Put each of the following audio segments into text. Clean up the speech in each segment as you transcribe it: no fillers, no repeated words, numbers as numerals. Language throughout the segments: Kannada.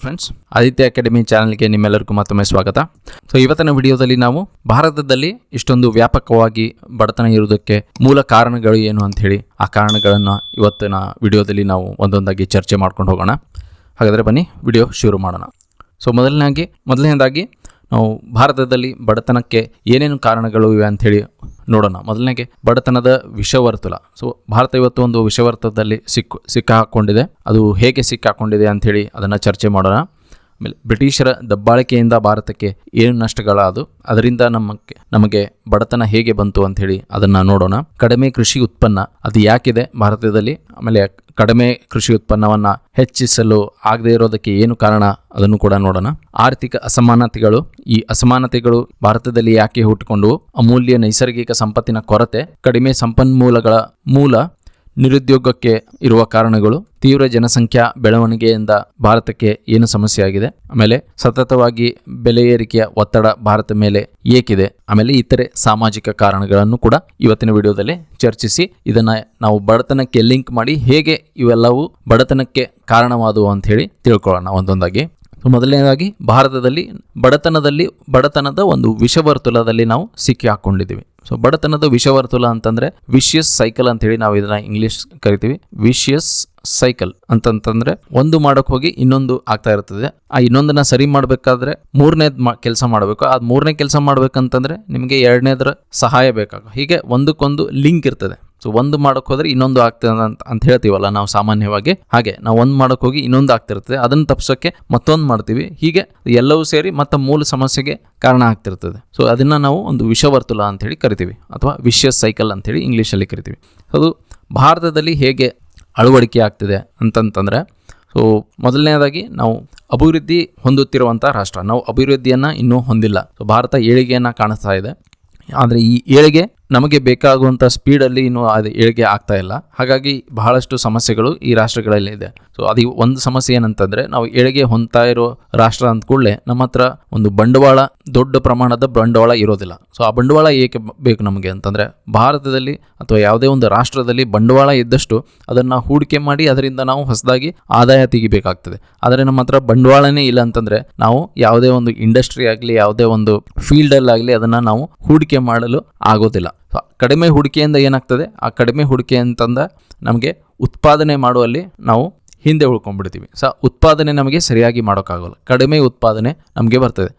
ಫ್ರೆಂಡ್ಸ್, ಆದಿತ್ಯ ಅಕಾಡೆಮಿ ಚಾನಲ್ಗೆ ನಿಮ್ಮೆಲ್ಲರಿಗೂ ಮತ್ತೊಮ್ಮೆ ಸ್ವಾಗತ. ಇವತ್ತಿನ ವಿಡಿಯೋದಲ್ಲಿ ನಾವು ಭಾರತದಲ್ಲಿ ಇಷ್ಟೊಂದು ವ್ಯಾಪಕವಾಗಿ ಬಡತನ ಇರುವುದಕ್ಕೆ ಮೂಲ ಕಾರಣಗಳು ಏನು ಅಂತ ಹೇಳಿ ಆ ಕಾರಣಗಳನ್ನು ಇವತ್ತಿನ ವಿಡಿಯೋದಲ್ಲಿ ನಾವು ಒಂದೊಂದಾಗಿ ಚರ್ಚೆ ಮಾಡ್ಕೊಂಡು ಹೋಗೋಣ. ಹಾಗಾದರೆ ಬನ್ನಿ ವಿಡಿಯೋ ಶುರು ಮಾಡೋಣ. ಮೊದಲನೇದಾಗಿ ನಾವು ಭಾರತದಲ್ಲಿ ಬಡತನಕ್ಕೆ ಏನೇನು ಕಾರಣಗಳು ಇವೆ ಅಂಥೇಳಿ ನೋಡೋಣ. ಮೊದಲನೇಗೆ ಬಡತನದ ವಿಷವರ್ತುಲ. ಭಾರತ ಇವತ್ತು ಒಂದು ವಿಷವರ್ತುಲದಲ್ಲಿ ಸಿಕ್ಕಾಕೊಂಡಿದೆ. ಅದು ಹೇಗೆ ಸಿಕ್ಕಾಕೊಂಡಿದೆ ಅಂಥೇಳಿ ಅದನ್ನು ಚರ್ಚೆ ಮಾಡೋಣ. ಆಮೇಲೆ ಬ್ರಿಟಿಷರ ದಬ್ಬಾಳಿಕೆಯಿಂದ ಭಾರತಕ್ಕೆ ಏನು ನಷ್ಟಗಳಾದವು, ಅದರಿಂದ ನಮಗೆ ಬಡತನ ಹೇಗೆ ಬಂತು ಅಂಥೇಳಿ ಅದನ್ನು ನೋಡೋಣ. ಕಡಿಮೆ ಕೃಷಿ ಉತ್ಪನ್ನ ಅದು ಯಾಕಿದೆ ಭಾರತದಲ್ಲಿ, ಆಮೇಲೆ ಕಡಿಮೆ ಕೃಷಿ ಉತ್ಪನ್ನವನ್ನು ಹೆಚ್ಚಿಸಲು ಆಗದೇ ಇರೋದಕ್ಕೆ ಏನು ಕಾರಣ ಅದನ್ನು ಕೂಡ ನೋಡೋಣ. ಆರ್ಥಿಕ ಅಸಮಾನತೆಗಳು, ಈ ಅಸಮಾನತೆಗಳು ಭಾರತದಲ್ಲಿ ಯಾಕೆ ಹುಟ್ಟಿಕೊಂಡು, ಅಮೂಲ್ಯ ನೈಸರ್ಗಿಕ ಸಂಪತ್ತಿನ ಕೊರತೆ, ಕಡಿಮೆ ಸಂಪನ್ಮೂಲಗಳ ಮೂಲ, ನಿರುದ್ಯೋಗಕ್ಕೆ ಇರುವ ಕಾರಣಗಳು, ತೀವ್ರ ಜನಸಂಖ್ಯಾ ಬೆಳವಣಿಗೆಯಿಂದ ಭಾರತಕ್ಕೆ ಏನು ಸಮಸ್ಯೆ ಆಗಿದೆ, ಆಮೇಲೆ ಸತತವಾಗಿ ಬೆಲೆ ಏರಿಕೆಯ ಒತ್ತಡ ಭಾರತ ಮೇಲೆ ಏಕಿದೆ, ಆಮೇಲೆ ಇತರೆ ಸಾಮಾಜಿಕ ಕಾರಣಗಳನ್ನು ಕೂಡ ಇವತ್ತಿನ ವಿಡಿಯೋದಲ್ಲಿ ಚರ್ಚಿಸಿ ಇದನ್ನು ನಾವು ಬಡತನಕ್ಕೆ ಲಿಂಕ್ ಮಾಡಿ ಹೇಗೆ ಇವೆಲ್ಲವೂ ಬಡತನಕ್ಕೆ ಕಾರಣವಾದವು ಅಂತ ಹೇಳಿ ತಿಳ್ಕೊಳ್ಳೋಣ ಒಂದೊಂದಾಗಿ. ಮೊದಲನೇದಾಗಿ ಭಾರತದಲ್ಲಿ ಬಡತನದ ಒಂದು ವಿಷವರ್ತುಲದಲ್ಲಿ ನಾವು ಸಿಕ್ಕಿ ಹಾಕೊಂಡಿದ್ದೀವಿ. ಬಡತನದ ವಿಷವರ್ತುಲ ಅಂತಂದ್ರೆ ವಿಷಿಯಸ್ ಸೈಕಲ್ ಅಂತ ಹೇಳಿ ನಾವು ಇದನ್ನ ಇಂಗ್ಲಿಷ್ ಕರಿತೀವಿ. ವಿಷಿಯಸ್ ಸೈಕಲ್ ಅಂತಂತಂದ್ರೆ ಒಂದು ಮಾಡಕ್ ಹೋಗಿ ಇನ್ನೊಂದು ಆಗ್ತಾ ಇರ್ತದೆ. ಆ ಇನ್ನೊಂದನ್ನ ಸರಿ ಮಾಡ್ಬೇಕಾದ್ರೆ ಮೂರನೇದ್ ಕೆಲಸ ಮಾಡಬೇಕು. ಆ ಮೂರನೇ ಕೆಲಸ ಮಾಡ್ಬೇಕಂತಂದ್ರೆ ನಿಮಗೆ ಎರಡನೇದ್ರ ಸಹಾಯ ಬೇಕಾಗ. ಹೀಗೆ ಒಂದಕ್ಕೊಂದು ಲಿಂಕ್ ಇರ್ತದೆ. ಒಂದು ಮಾಡಕ್ ಹೋದ್ರೆ ಇನ್ನೊಂದು ಆಗ್ತದೆ ಅಂತ ಹೇಳ್ತೀವಲ್ಲ ನಾವು ಸಾಮಾನ್ಯವಾಗಿ. ಹಾಗೆ ನಾವು ಒಂದು ಮಾಡಕ್ ಹೋಗಿ ಇನ್ನೊಂದು ಆಗ್ತಿರ್ತದೆ, ಅದನ್ನ ತಪ್ಸೋಕೆ ಮತ್ತೊಂದು ಮಾಡ್ತೀವಿ. ಹೀಗೆ ಎಲ್ಲವೂ ಸೇರಿ ಮತ್ತೆ ಮೂಲ ಸಮಸ್ಯೆಗೆ ಕಾರಣ ಆಗ್ತಿರ್ತದೆ. ಅದನ್ನ ನಾವು ಒಂದು ವಿಷವರ್ತುಲ ಅಂತ ಹೇಳಿ ಕರಿತೀವಿ, ಅಥವಾ ವಿಷಿಯಸ್ ಸೈಕಲ್ ಅಂತ ಹೇಳಿ ಇಂಗ್ಲಿಷಲ್ಲಿ ಕರಿತೀವಿ. ಅದು ಭಾರತದಲ್ಲಿ ಹೇಗೆ ಅಳವಡಿಕೆ ಆಗ್ತಿದೆ ಅಂತಂತಂದ್ರೆ, ಮೊದಲನೇದಾಗಿ ನಾವು ಅಭಿವೃದ್ಧಿ ಹೊಂದುತ್ತಿರುವಂಥ ರಾಷ್ಟ್ರ. ನಾವು ಅಭಿವೃದ್ಧಿಯನ್ನು ಇನ್ನೂ ಹೊಂದಿಲ್ಲ. ಭಾರತ ಏಳಿಗೆಯನ್ನು ಕಾಣಿಸ್ತಾ ಇದೆ, ಆದರೆ ಈ ಏಳಿಗೆ ನಮಗೆ ಬೇಕಾಗುವಂಥ ಸ್ಪೀಡಲ್ಲಿ ಇನ್ನೂ ಅದು ಏಳಿಗೆ ಆಗ್ತಾ ಇಲ್ಲ. ಹಾಗಾಗಿ ಬಹಳಷ್ಟು ಸಮಸ್ಯೆಗಳು ಈ ರಾಷ್ಟ್ರಗಳಲ್ಲಿ ಇದೆ. ಅದು ಒಂದು ಸಮಸ್ಯೆ ಏನಂತಂದರೆ, ನಾವು ಏಳಿಗೆ ಹೊಂದ್ತಾ ಇರೋ ರಾಷ್ಟ್ರ ಅಂದ ಕೂಡಲೇ ನಮ್ಮ ಹತ್ರ ಒಂದು ಬಂಡವಾಳ, ದೊಡ್ಡ ಪ್ರಮಾಣದ ಬಂಡವಾಳ ಇರೋದಿಲ್ಲ. ಆ ಬಂಡವಾಳ ಏಕೆ ಬೇಕು ನಮಗೆ ಅಂತಂದರೆ, ಭಾರತದಲ್ಲಿ ಅಥವಾ ಯಾವುದೇ ಒಂದು ರಾಷ್ಟ್ರದಲ್ಲಿ ಬಂಡವಾಳ ಇದ್ದಷ್ಟು ಅದನ್ನು ಹೂಡಿಕೆ ಮಾಡಿ ಅದರಿಂದ ನಾವು ಹೊಸದಾಗಿ ಆದಾಯ ತೆಗಿಬೇಕಾಗ್ತದೆ. ಆದರೆ ನಮ್ಮ ಹತ್ರ ಬಂಡವಾಳನೇ ಇಲ್ಲ ಅಂತಂದರೆ ನಾವು ಯಾವುದೇ ಒಂದು ಇಂಡಸ್ಟ್ರಿ ಆಗಲಿ, ಯಾವುದೇ ಒಂದು ಫೀಲ್ಡಲ್ಲಾಗಲಿ ಅದನ್ನು ನಾವು ಹೂಡಿಕೆ ಮಾಡಲು ಆಗೋದಿಲ್ಲ. ಕಡಿಮೆ ಹೂಡಿಕೆಯಿಂದ ಏನಾಗ್ತದೆ, ಆ ಕಡಿಮೆ ಹೂಡಿಕೆ ಅಂತಂದ ನಮಗೆ ಉತ್ಪಾದನೆ ಮಾಡುವಲ್ಲಿ ನಾವು ಹಿಂದೆ ಉಳ್ಕೊಂಡ್ಬಿಡ್ತೀವಿ. ಉತ್ಪಾದನೆ ನಮಗೆ ಸರಿಯಾಗಿ ಮಾಡೋಕ್ಕಾಗಲ್ಲ. ಕಡಿಮೆ ಉತ್ಪಾದನೆ ನಮಗೆ ಬರ್ತದೆ.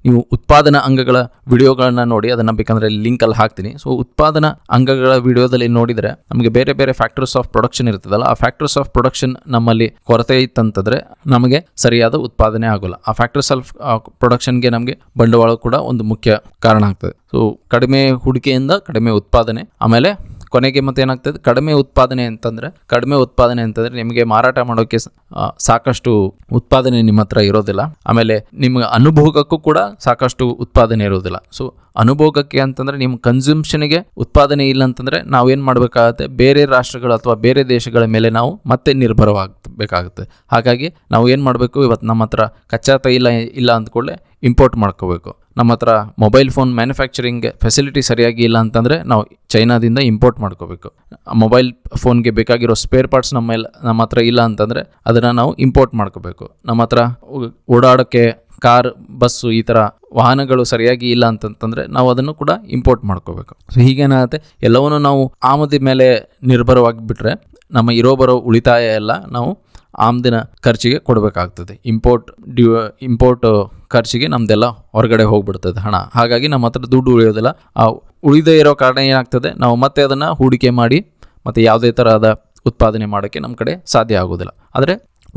ನೀವು ಉತ್ಪಾದನಾ ಅಂಗಗಳ ವಿಡಿಯೋಗಳನ್ನ ನೋಡಿ, ಅದನ್ನು ಬೇಕಂದರೆ ಲಿಂಕಲ್ಲಿ ಹಾಕ್ತೀನಿ. ಉತ್ಪಾದನಾ ಅಂಗಗಳ ವಿಡಿಯೋದಲ್ಲಿ ನೋಡಿದರೆ ನಮಗೆ ಬೇರೆ ಬೇರೆ ಫ್ಯಾಕ್ಟರ್ಸ್ ಆಫ್ ಪ್ರೊಡಕ್ಷನ್ ಇರ್ತದಲ್ಲ, ಆ ಫ್ಯಾಕ್ಟರ್ಸ್ ಆಫ್ ಪ್ರೊಡಕ್ಷನ್ ನಮ್ಮಲ್ಲಿ ಕೊರತೆ ಇತ್ತಂತಂದರೆ ನಮಗೆ ಸರಿಯಾದ ಉತ್ಪಾದನೆ ಆಗೋಲ್ಲ. ಆ ಫ್ಯಾಕ್ಟರ್ಸ್ ಆಫ್ ಪ್ರೊಡಕ್ಷನ್ಗೆ ನಮಗೆ ಬಂಡವಾಳ ಕೂಡ ಒಂದು ಮುಖ್ಯ ಕಾರಣ ಆಗ್ತದೆ. ಕಡಿಮೆ ಹೂಡಿಕೆಯಿಂದ ಕಡಿಮೆ ಉತ್ಪಾದನೆ, ಆಮೇಲೆ ಕೊನೆಗೆ ಮತ್ತೆ ಏನಾಗ್ತದೆ, ಕಡಿಮೆ ಉತ್ಪಾದನೆ ಅಂತಂದ್ರೆ ನಿಮಗೆ ಮಾರಾಟ ಮಾಡೋಕ್ಕೆ ಸಾಕಷ್ಟು ಉತ್ಪಾದನೆ ನಿಮ್ಮ ಹತ್ರ ಇರೋದಿಲ್ಲ. ಆಮೇಲೆ ನಿಮ್ಗೆ ಅನುಭೋಗಕ್ಕೂ ಕೂಡ ಸಾಕಷ್ಟು ಉತ್ಪಾದನೆ ಇರೋದಿಲ್ಲ. ಅನುಭೋಗಕ್ಕೆ ಅಂತಂದ್ರೆ ನಿಮ್ಮ ಕನ್ಸ್ಯೂಮ್ಷನ್ಗೆ ಉತ್ಪಾದನೆ ಇಲ್ಲ ಅಂತಂದ್ರೆ ನಾವೇನು ಮಾಡಬೇಕಾಗುತ್ತೆ, ಬೇರೆ ರಾಷ್ಟ್ರಗಳು ಅಥವಾ ಬೇರೆ ದೇಶಗಳ ಮೇಲೆ ನಾವು ಮತ್ತೆ ನಿರ್ಭರವಾಗಬೇಕಾಗುತ್ತೆ. ಹಾಗಾಗಿ ನಾವು ಏನು ಮಾಡಬೇಕು, ಇವತ್ತು ನಮ್ಮ ಹತ್ರ ಕಚ್ಚಾ ತೈಲ ಇಲ್ಲ ಅಂದ್ಕೊಳ್ಳೆ ಇಂಪೋರ್ಟ್ ಮಾಡ್ಕೋಬೇಕು. ನಮ್ಮ ಹತ್ರ ಮೊಬೈಲ್ ಫೋನ್ ಮ್ಯಾನುಫ್ಯಾಕ್ಚರಿಂಗ್ ಫೆಸಿಲಿಟಿ ಸರಿಯಾಗಿ ಇಲ್ಲ ಅಂತಂದರೆ ನಾವು ಚೈನಾದಿಂದ ಇಂಪೋರ್ಟ್ ಮಾಡ್ಕೋಬೇಕು. ಮೊಬೈಲ್ ಫೋನ್ಗೆ ಬೇಕಾಗಿರೋ ಸ್ಪೇರ್ ಪಾರ್ಟ್ಸ್ ನಮ್ಮ ಹತ್ರ ಇಲ್ಲ ಅಂತಂದರೆ ಅದನ್ನು ನಾವು ಇಂಪೋರ್ಟ್ ಮಾಡ್ಕೋಬೇಕು. ನಮ್ಮ ಹತ್ರ ಓಡಾಡೋಕ್ಕೆ ಕಾರ್, ಬಸ್ಸು, ಈ ಥರ ವಾಹನಗಳು ಸರಿಯಾಗಿ ಇಲ್ಲ ಅಂತಂತಂದರೆ ನಾವು ಅದನ್ನು ಕೂಡ ಇಂಪೋರ್ಟ್ ಮಾಡ್ಕೋಬೇಕು. ಹೀಗೇನಾಗುತ್ತೆ, ಎಲ್ಲವನ್ನೂ ನಾವು ಆಮದು ಮೇಲೆ ನಿರ್ಭರವಾಗಿಬಿಟ್ರೆ ನಮ್ಮ ಬರೋ ಉಳಿತಾಯ ಎಲ್ಲ ನಾವು ಆಮದಿನ ಖರ್ಚಿಗೆ ಕೊಡಬೇಕಾಗ್ತದೆ. ಇಂಪೋರ್ಟ್ ಖರ್ಚಿಗೆ ನಮ್ದೆಲ್ಲ ಹೊರಗಡೆ ಹೋಗ್ಬಿಡ್ತದೆ ಹಣ. ಹಾಗಾಗಿ ನಮ್ಮ ಹತ್ರ ದುಡ್ಡು ಉಳಿಯೋದಿಲ್ಲ. ಆ ಉಳಿದೇ ಇರೋ ಕಾರಣ ಏನಾಗ್ತದೆ, ನಾವು ಮತ್ತೆ ಅದನ್ನು ಹೂಡಿಕೆ ಮಾಡಿ ಮತ್ತು ಯಾವುದೇ ಥರದ ಉತ್ಪಾದನೆ ಮಾಡೋಕ್ಕೆ ನಮ್ಮ ಕಡೆ ಸಾಧ್ಯ ಆಗೋದಿಲ್ಲ. ಆದರೆ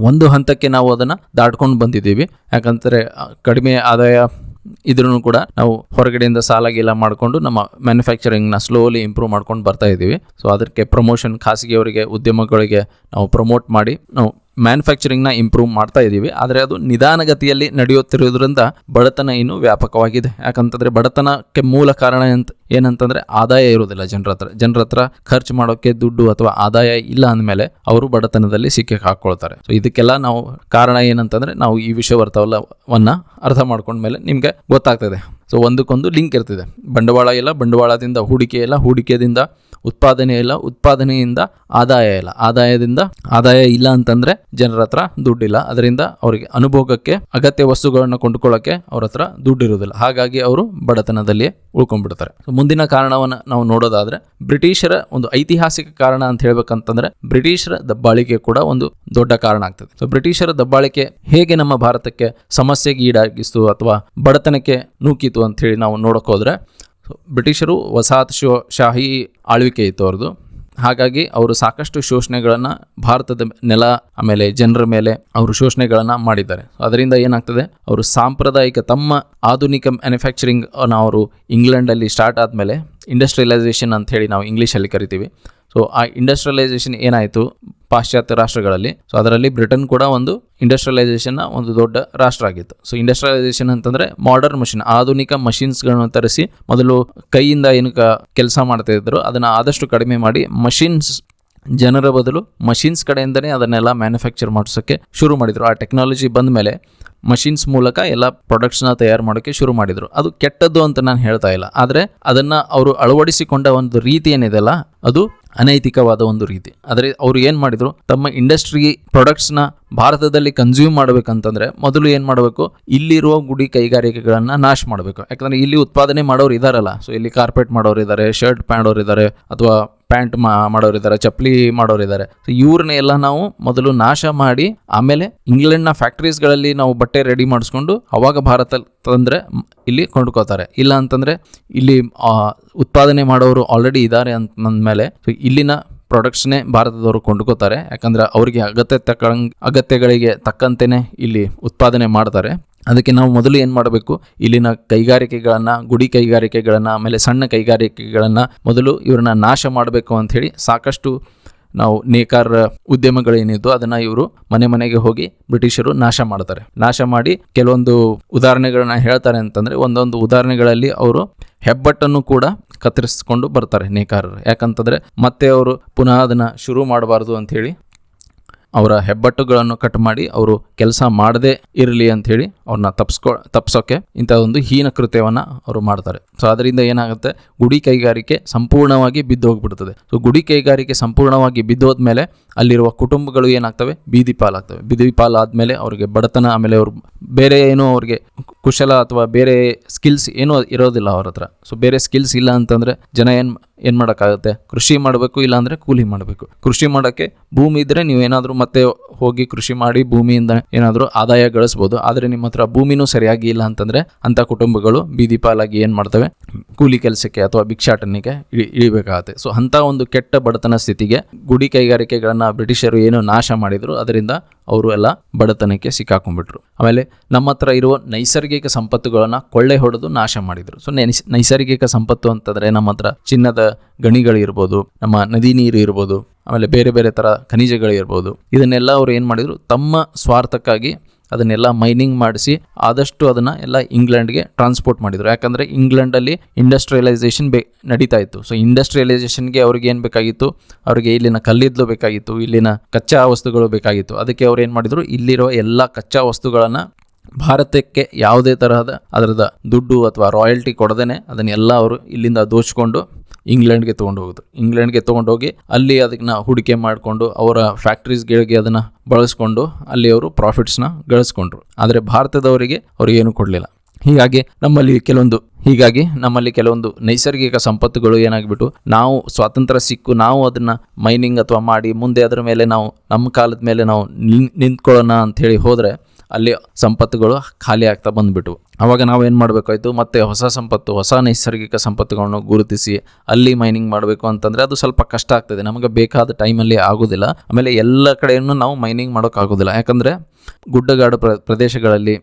ಒಂದು ಹಂತಕ್ಕೆ ನಾವು ಅದನ್ನು ದಾಟ್ಕೊಂಡು ಬಂದಿದ್ದೀವಿ. ಯಾಕಂದರೆ ಕಡಿಮೆ ಆದಾಯ ಇದ್ರೂ ಕೂಡ ನಾವು ಹೊರಗಡೆಯಿಂದ ಸಾಲಾಗಿಲ್ಲ ಮಾಡಿಕೊಂಡು ನಮ್ಮ ಮ್ಯಾನುಫ್ಯಾಕ್ಚರಿಂಗ್ನ ಸ್ಲೋಲಿ ಇಂಪ್ರೂವ್ ಮಾಡ್ಕೊಂಡು ಬರ್ತಾ ಇದ್ದೀವಿ. ಅದಕ್ಕೆ ಪ್ರಮೋಷನ್, ಖಾಸಗಿಯವರಿಗೆ, ಉದ್ಯಮಗಳಿಗೆ ನಾವು ಪ್ರಮೋಟ್ ಮಾಡಿ ನಾವು ಮ್ಯಾನುಫ್ಯಾಕ್ಚರಿಂಗ್ನ ಇಂಪ್ರೂವ್ ಮಾಡ್ತಾ ಇದ್ದೀವಿ. ಆದರೆ ಅದು ನಿಧಾನಗತಿಯಲ್ಲಿ ನಡೆಯುತ್ತಿರೋದ್ರಿಂದ ಬಡತನ ಇನ್ನೂ ವ್ಯಾಪಕವಾಗಿದೆ. ಯಾಕಂತಂದರೆ ಬಡತನಕ್ಕೆ ಮೂಲ ಕಾರಣ ಏನಂತಂದರೆ ಆದಾಯ ಇರೋದಿಲ್ಲ ಜನರ ಹತ್ರ ಖರ್ಚು ಮಾಡೋಕ್ಕೆ ದುಡ್ಡು ಅಥವಾ ಆದಾಯ ಇಲ್ಲ ಅಂದಮೇಲೆ ಅವರು ಬಡತನದಲ್ಲಿ ಸಿಕ್ಕಿ ಹಾಕ್ಕೊಳ್ತಾರೆ. ಇದಕ್ಕೆಲ್ಲ ನಾವು ಕಾರಣ ಏನಂತಂದರೆ ನಾವು ಈ ವಿಷವರ್ತುಲವನ್ನು ಅರ್ಥ ಮಾಡ್ಕೊಂಡ್ಮೇಲೆ ನಿಮಗೆ ಗೊತ್ತಾಗ್ತದೆ. ಸೊ ಒಂದಕ್ಕೊಂದು ಲಿಂಕ್ ಇರ್ತದೆ. ಬಂಡವಾಳ ಇಲ್ಲ, ಬಂಡವಾಳದಿಂದ ಹೂಡಿಕೆ ಇಲ್ಲ, ಹೂಡಿಕೆಯಿಂದ ಉತ್ಪಾದನೆ ಇಲ್ಲ, ಉತ್ಪಾದನೆಯಿಂದ ಆದಾಯದಿಂದ ಆದಾಯ ಇಲ್ಲ ಅಂತಂದ್ರೆ ಜನರ ಹತ್ರ ದುಡ್ಡಿಲ್ಲ. ಅದರಿಂದ ಅವರಿಗೆ ಅನುಭೋಗಕ್ಕೆ ಅಗತ್ಯ ವಸ್ತುಗಳನ್ನು ಕೊಂಡುಕೊಳ್ಳಕ್ಕೆ ಅವ್ರ ಹತ್ರ ದುಡ್ಡು ಇರುವುದಿಲ್ಲ. ಹಾಗಾಗಿ ಅವರು ಬಡತನದಲ್ಲಿ ಉಳ್ಕೊಂಡ್ಬಿಡ್ತಾರೆ. ಮುಂದಿನ ಕಾರಣವನ್ನು ನಾವು ನೋಡೋದಾದ್ರೆ ಬ್ರಿಟಿಷರ ಒಂದು ಐತಿಹಾಸಿಕ ಕಾರಣ ಅಂತ ಹೇಳ್ಬೇಕಂತಂದ್ರೆ ಬ್ರಿಟಿಷರ ದಬ್ಬಾಳಿಕೆ ಕೂಡ ಒಂದು ದೊಡ್ಡ ಕಾರಣ ಆಗ್ತದೆ. ಸೊ ಬ್ರಿಟಿಷರ ದಬ್ಬಾಳಿಕೆ ಹೇಗೆ ನಮ್ಮ ಭಾರತಕ್ಕೆ ಸಮಸ್ಯೆಗೆ ಈಡಾಗಿಸ್ತು ಅಥವಾ ಬಡತನಕ್ಕೆ ನೂಕಿತು ಅಂತ ಹೇಳಿ ನಾವು ನೋಡಕ್ ಹೋದ್ರೆ, ಬ್ರಿಟಿಷರು ವಸಾಹತುಶಾಹಿ ಆಳ್ವಿಕೆ ಇತ್ತು ಅವ್ರದ್ದು. ಹಾಗಾಗಿ ಅವರು ಸಾಕಷ್ಟು ಶೋಷಣೆಗಳನ್ನು ಭಾರತದ ನೆಲ ಆಮೇಲೆ ಜನರ ಮೇಲೆ ಅವರು ಶೋಷಣೆಗಳನ್ನು ಮಾಡಿದ್ದಾರೆ. ಅದರಿಂದ ಏನಾಗ್ತದೆ, ಅವರು ಸಾಂಪ್ರದಾಯಿಕ ತಮ್ಮ ಆಧುನಿಕ ಮ್ಯಾನುಫ್ಯಾಕ್ಚರಿಂಗ್ ಅವರು ಇಂಗ್ಲೆಂಡಲ್ಲಿ ಸ್ಟಾರ್ಟ್ ಆದಮೇಲೆ ಇಂಡಸ್ಟ್ರಿಯಲೈಸೇಷನ್ ಅಂತ ಹೇಳಿ ನಾವು ಇಂಗ್ಲೀಷಲ್ಲಿ ಕರಿತೀವಿ. ಸೊ ಆ ಇಂಡಸ್ಟ್ರಿಯಲೈಸೇಷನ್ ಏನಾಯಿತು ಪಾಶ್ಚಾತ್ಯ ರಾಷ್ಟ್ರಗಳಲ್ಲಿ, ಸೊ ಅದರಲ್ಲಿ ಬ್ರಿಟನ್ ಕೂಡ ಒಂದು ಇಂಡಸ್ಟ್ರಿಯಲೈಸೇಷನ್ನ ಒಂದು ದೊಡ್ಡ ರಾಷ್ಟ್ರ ಆಗಿತ್ತು. ಸೊ ಇಂಡಸ್ಟ್ರಿಯಲೈಸೇಷನ್ ಅಂತಂದರೆ ಮಾಡರ್ನ್ ಮಷಿನ್, ಆಧುನಿಕ ಮಷಿನ್ಸ್ಗಳನ್ನು ತರಿಸಿ ಮೊದಲು ಕೈಯಿಂದ ಏನು ಕೆಲಸ ಮಾಡ್ತಾ ಇದ್ರು ಅದನ್ನು ಆದಷ್ಟು ಕಡಿಮೆ ಮಾಡಿ ಮಷಿನ್ಸ್ ಜನರ ಬದಲು ಮಷಿನ್ಸ್ ಕಡೆಯಿಂದನೇ ಅದನ್ನೆಲ್ಲ ಮ್ಯಾನುಫ್ಯಾಕ್ಚರ್ ಮಾಡಿಸೋಕ್ಕೆ ಶುರು ಮಾಡಿದರು. ಆ ಟೆಕ್ನಾಲಜಿ ಬಂದ ಮೇಲೆ ಮಷಿನ್ಸ್ ಮೂಲಕ ಎಲ್ಲ ಪ್ರಾಡಕ್ಟ್ಸ್ನ ತಯಾರು ಮಾಡೋಕ್ಕೆ ಶುರು ಮಾಡಿದರು. ಅದು ಕೆಟ್ಟದ್ದು ಅಂತ ನಾನು ಹೇಳ್ತಾ ಇಲ್ಲ, ಆದರೆ ಅದನ್ನು ಅವರು ಅಳವಡಿಸಿಕೊಂಡ ಒಂದು ರೀತಿ ಏನಿದೆಯಲ್ಲ ಅದು ಅನೈತಿಕವಾದ ಒಂದು ರೀತಿ. ಆದರೆ ಅವರು ಏನು ಮಾಡಿದರು, ತಮ್ಮ ಇಂಡಸ್ಟ್ರಿ ಪ್ರಾಡಕ್ಟ್ಸ್ನ ಭಾರತದಲ್ಲಿ ಕನ್ಸ್ಯೂಮ್ ಮಾಡಬೇಕಂತಂದರೆ ಮೊದಲು ಏನು ಮಾಡಬೇಕು, ಇಲ್ಲಿರುವ ಗುಡಿ ಕೈಗಾರಿಕೆಗಳನ್ನು ನಾಶ ಮಾಡಬೇಕು. ಯಾಕಂದರೆ ಇಲ್ಲಿ ಉತ್ಪಾದನೆ ಮಾಡೋರು ಇದ್ದಾರಲ್ಲ, ಸೊ ಇಲ್ಲಿ ಕಾರ್ಪೆಟ್ ಮಾಡೋರು ಇದ್ದಾರೆ, ಶರ್ಟ್ ಮಾಡೋರು ಇದ್ದಾರೆ, ಅಥವಾ ಪ್ಯಾಂಟ್ ಮಾಡೋರಿದ್ದಾರೆ, ಚಪ್ಪಲಿ ಮಾಡೋರಿದ್ದಾರೆ. ಸೊ ಇವ್ರನ್ನೆಲ್ಲ ನಾವು ಮೊದಲು ನಾಶ ಮಾಡಿ ಆಮೇಲೆ ಇಂಗ್ಲೆಂಡ್ನ ಫ್ಯಾಕ್ಟ್ರೀಸ್ಗಳಲ್ಲಿ ನಾವು ಬಟ್ಟೆ ರೆಡಿ ಮಾಡಿಸ್ಕೊಂಡು ಅವಾಗ ಭಾರತ ತಂದರೆ ಇಲ್ಲಿ ಕೊಂಡ್ಕೋತಾರೆ. ಇಲ್ಲ ಅಂತಂದರೆ ಇಲ್ಲಿ ಉತ್ಪಾದನೆ ಮಾಡೋರು ಆಲ್ರೆಡಿ ಇದ್ದಾರೆ ಅಂತಂದಮೇಲೆ ಸೊ ಇಲ್ಲಿನ ಪ್ರಾಡಕ್ಟ್ಸ್ನೇ ಭಾರತದವರು ಕೊಂಡ್ಕೋತಾರೆ. ಯಾಕಂದರೆ ಅವರಿಗೆ ಅಗತ್ಯಗಳಿಗೆ ತಕ್ಕಂತೆಯೇ ಇಲ್ಲಿ ಉತ್ಪಾದನೆ ಮಾಡ್ತಾರೆ. ಅದಕ್ಕೆ ನಾವು ಮೊದಲು ಏನು ಮಾಡಬೇಕು, ಇಲ್ಲಿನ ಕೈಗಾರಿಕೆಗಳನ್ನು, ಗುಡಿ ಕೈಗಾರಿಕೆಗಳನ್ನು, ಆಮೇಲೆ ಸಣ್ಣ ಕೈಗಾರಿಕೆಗಳನ್ನು ಮೊದಲು ಇವ್ರನ್ನ ನಾಶ ಮಾಡಬೇಕು ಅಂಥೇಳಿ ಸಾಕಷ್ಟು ನಾವು ನೇಕಾರ ಉದ್ಯಮಗಳೇನಿದ್ದು ಅದನ್ನು ಇವರು ಮನೆಗೆ ಹೋಗಿ ಬ್ರಿಟಿಷರು ನಾಶ ಮಾಡ್ತಾರೆ. ನಾಶ ಮಾಡಿ ಕೆಲವೊಂದು ಉದಾಹರಣೆಗಳನ್ನ ಹೇಳ್ತಾರೆ ಅಂತಂದರೆ, ಒಂದೊಂದು ಉದಾಹರಣೆಗಳಲ್ಲಿ ಅವರು ಹೆಬ್ಬಟ್ಟನ್ನು ಕೂಡ ಕತ್ತರಿಸ್ಕೊಂಡು ಬರ್ತಾರೆ ನೇಕಾರರು. ಯಾಕಂತಂದರೆ ಮತ್ತೆ ಅವರು ಪುನಃ ಅದನ್ನು ಶುರು ಮಾಡಬಾರ್ದು ಅಂಥೇಳಿ ಅವರ ಹೆಬ್ಬಟ್ಟುಗಳನ್ನು ಕಟ್ ಮಾಡಿ ಅವರು ಕೆಲಸ ಮಾಡದೇ ಇರಲಿ ಅಂಥೇಳಿ ಅವ್ರನ್ನ ತಪ್ಪಿಸೋಕ್ಕೆ ಇಂಥ ಒಂದು ಹೀನ ಕೃತ್ಯವನ್ನು ಅವರು ಮಾಡ್ತಾರೆ. ಸೊ ಅದರಿಂದ ಏನಾಗುತ್ತೆ, ಗುಡಿ ಕೈಗಾರಿಕೆ ಸಂಪೂರ್ಣವಾಗಿ ಬಿದ್ದೋಗ್ಬಿಡ್ತದೆ. ಸೊ ಗುಡಿ ಕೈಗಾರಿಕೆ ಸಂಪೂರ್ಣವಾಗಿ ಬಿದ್ದೋದ್ಮೇಲೆ ಅಲ್ಲಿರುವ ಕುಟುಂಬಗಳು ಏನಾಗ್ತವೆ, ಬೀದಿ ಪಾಲಾಗ್ತವೆ. ಬೀದಿ ಪಾಲಾದ್ಮೇಲೆ ಅವ್ರಿಗೆ ಬಡತನ, ಆಮೇಲೆ ಅವರು ಬೇರೆ ಏನೋ ಅವ್ರಿಗೆ ಕುಶಲ ಅಥವಾ ಬೇರೆ ಸ್ಕಿಲ್ಸ್ ಏನೂ ಇರೋದಿಲ್ಲ ಅವ್ರ ಹತ್ರ. ಸೊ ಬೇರೆ ಸ್ಕಿಲ್ಸ್ ಇಲ್ಲ ಅಂತಂದರೆ ಜನ ಏನು ಮಾಡೋಕ್ಕಾಗುತ್ತೆ, ಕೃಷಿ ಮಾಡಬೇಕು, ಇಲ್ಲಾಂದರೆ ಕೂಲಿ ಮಾಡಬೇಕು. ಕೃಷಿ ಮಾಡೋಕ್ಕೆ ಭೂಮಿ ಇದ್ದರೆ ನೀವು ಏನಾದರೂ ಮತ್ತೆ ಹೋಗಿ ಕೃಷಿ ಮಾಡಿ ಭೂಮಿಯಿಂದ ಏನಾದರೂ ಆದಾಯ ಗಳಿಸ್ಬೋದು. ಆದರೆ ನಿಮ್ಮ ಹತ್ರ ಭೂಮಿನೂ ಸರಿಯಾಗಿ ಇಲ್ಲ ಅಂತಂದರೆ ಅಂಥ ಕುಟುಂಬಗಳು ಬೀದಿ ಪಾಲಾಗಿ ಏನು ಮಾಡ್ತವೆ, ಕೂಲಿ ಕೆಲಸಕ್ಕೆ ಅಥವಾ ಭಿಕ್ಷಾಟನೆಗೆ ಇಳಿಬೇಕಾಗತ್ತೆ. ಸೊ ಅಂಥ ಒಂದು ಕೆಟ್ಟ ಬಡತನ ಸ್ಥಿತಿಗೆ ಗುಡಿ ಕೈಗಾರಿಕೆಗಳನ್ನು ಬ್ರಿಟಿಷರು ಏನು ನಾಶ ಮಾಡಿದರು, ಅದರಿಂದ ಅವರು ಎಲ್ಲ ಬಡತನಕ್ಕೆ ಸಿಕ್ಕಾಕೊಂಡ್ಬಿಟ್ರು. ಆಮೇಲೆ ನಮ್ಮ ಹತ್ರ ಇರುವ ನೈಸರ್ಗಿಕ ಸಂಪತ್ತುಗಳನ್ನು ಕೊಳ್ಳೆ ಹೊಡೆದು ನಾಶ ಮಾಡಿದರು. ಸೊ ನೈಸರ್ಗಿಕ ಸಂಪತ್ತು ಅಂತಂದರೆ ನಮ್ಮ ಹತ್ರ ಚಿನ್ನದ ಗಣಿಗಳಿರ್ಬೋದು, ನಮ್ಮ ನದಿ ನೀರು ಇರ್ಬೋದು, ಆಮೇಲೆ ಬೇರೆ ಬೇರೆ ಥರ ಖನಿಜಗಳಿರ್ಬೋದು. ಇದನ್ನೆಲ್ಲ ಅವರು ಏನು ಮಾಡಿದರು, ತಮ್ಮ ಸ್ವಾರ್ಥಕ್ಕಾಗಿ ಅದನ್ನೆಲ್ಲ ಮೈನಿಂಗ್ ಮಾಡಿಸಿ ಆದಷ್ಟು ಅದನ್ನು ಎಲ್ಲ ಇಂಗ್ಲೆಂಡ್ಗೆ ಟ್ರಾನ್ಸ್ಪೋರ್ಟ್ ಮಾಡಿದರು. ಯಾಕಂದರೆ ಇಂಗ್ಲೆಂಡಲ್ಲಿ ಇಂಡಸ್ಟ್ರಿಯಲೈಸೇಷನ್ ನಡೀತಾ ಇತ್ತು. ಸೊ ಇಂಡಸ್ಟ್ರಿಯಲೈಸೇಷನ್ಗೆ ಅವ್ರಿಗೆ ಏನು ಬೇಕಾಗಿತ್ತು, ಅವ್ರಿಗೆ ಇಲ್ಲಿನ ಕಲ್ಲಿದ್ದಲು ಬೇಕಾಗಿತ್ತು, ಇಲ್ಲಿನ ಕಚ್ಚಾ ವಸ್ತುಗಳು ಬೇಕಾಗಿತ್ತು. ಅದಕ್ಕೆ ಅವ್ರು ಏನು ಮಾಡಿದರು, ಇಲ್ಲಿರೋ ಎಲ್ಲ ಕಚ್ಚಾ ವಸ್ತುಗಳನ್ನು ಭಾರತಕ್ಕೆ ಯಾವುದೇ ತರಹದ ಅದರದ ದುಡ್ಡು ಅಥವಾ ರಾಯಲ್ಟಿ ಕೊಡದೇನೆ ಅದನ್ನೆಲ್ಲ ಅವರು ಇಲ್ಲಿಂದ ದೋಚ್ಕೊಂಡು ಇಂಗ್ಲೆಂಡ್ಗೆ ತೊಗೊಂಡು ತೊಗೊಂಡೋಗಿ ಅಲ್ಲಿ ಅದನ್ನ ಹೂಡಿಕೆ ಮಾಡಿಕೊಂಡು ಅವರ ಫ್ಯಾಕ್ಟ್ರೀಸ್ಗಳಿಗೆ ಅದನ್ನು ಬಳಸ್ಕೊಂಡು ಅಲ್ಲಿ ಅವರು ಪ್ರಾಫಿಟ್ಸ್ನ ಗಳಿಸ್ಕೊಂಡ್ರು. ಆದರೆ ಭಾರತದವರಿಗೆ ಅವ್ರಿಗೇನು ಕೊಡಲಿಲ್ಲ. ಹೀಗಾಗಿ ನಮ್ಮಲ್ಲಿ ಕೆಲವೊಂದು ನೈಸರ್ಗಿಕ ಸಂಪತ್ತುಗಳು ಏನಾಗಿಬಿಟ್ಟು, ನಾವು ಸ್ವಾತಂತ್ರ್ಯ ಸಿಕ್ಕು ನಾವು ಅದನ್ನು ಮೈನಿಂಗ್ ಅಥವಾ ಮಾಡಿ ಮುಂದೆ ಅದರ ಮೇಲೆ ನಾವು ನಮ್ಮ ಕಾಲದ ಮೇಲೆ ನಾವು ನಿಂತ್ಕೊಳ್ಳೋಣ ಅಂಥೇಳಿ ಹೋದರೆ ಅಲ್ಲಿ ಸಂಪತ್ತುಗಳು ಖಾಲಿ ಆಗ್ತಾ ಬಂದುಬಿಟ್ಟು ಆವಾಗ ನಾವೇನು ಮಾಡಬೇಕಾಯ್ತು, ಮತ್ತೆ ಹೊಸ ನೈಸರ್ಗಿಕ ಸಂಪತ್ತುಗಳನ್ನು ಗುರುತಿಸಿ ಅಲ್ಲಿ ಮೈನಿಂಗ್ ಮಾಡಬೇಕು ಅಂತಂದರೆ ಅದು ಸ್ವಲ್ಪ ಕಷ್ಟ ಆಗ್ತದೆ, ನಮಗೆ ಬೇಕಾದ ಟೈಮಲ್ಲಿ ಆಗೋದಿಲ್ಲ. ಆಮೇಲೆ ಎಲ್ಲ ಕಡೆಯನ್ನು ನಾವು ಮೈನಿಂಗ್ ಮಾಡೋಕ್ಕಾಗೋದಿಲ್ಲ. ಯಾಕಂದರೆ ಗುಡ್ಡಗಾಡು ಪ್ರದೇಶಗಳಲ್ಲಿ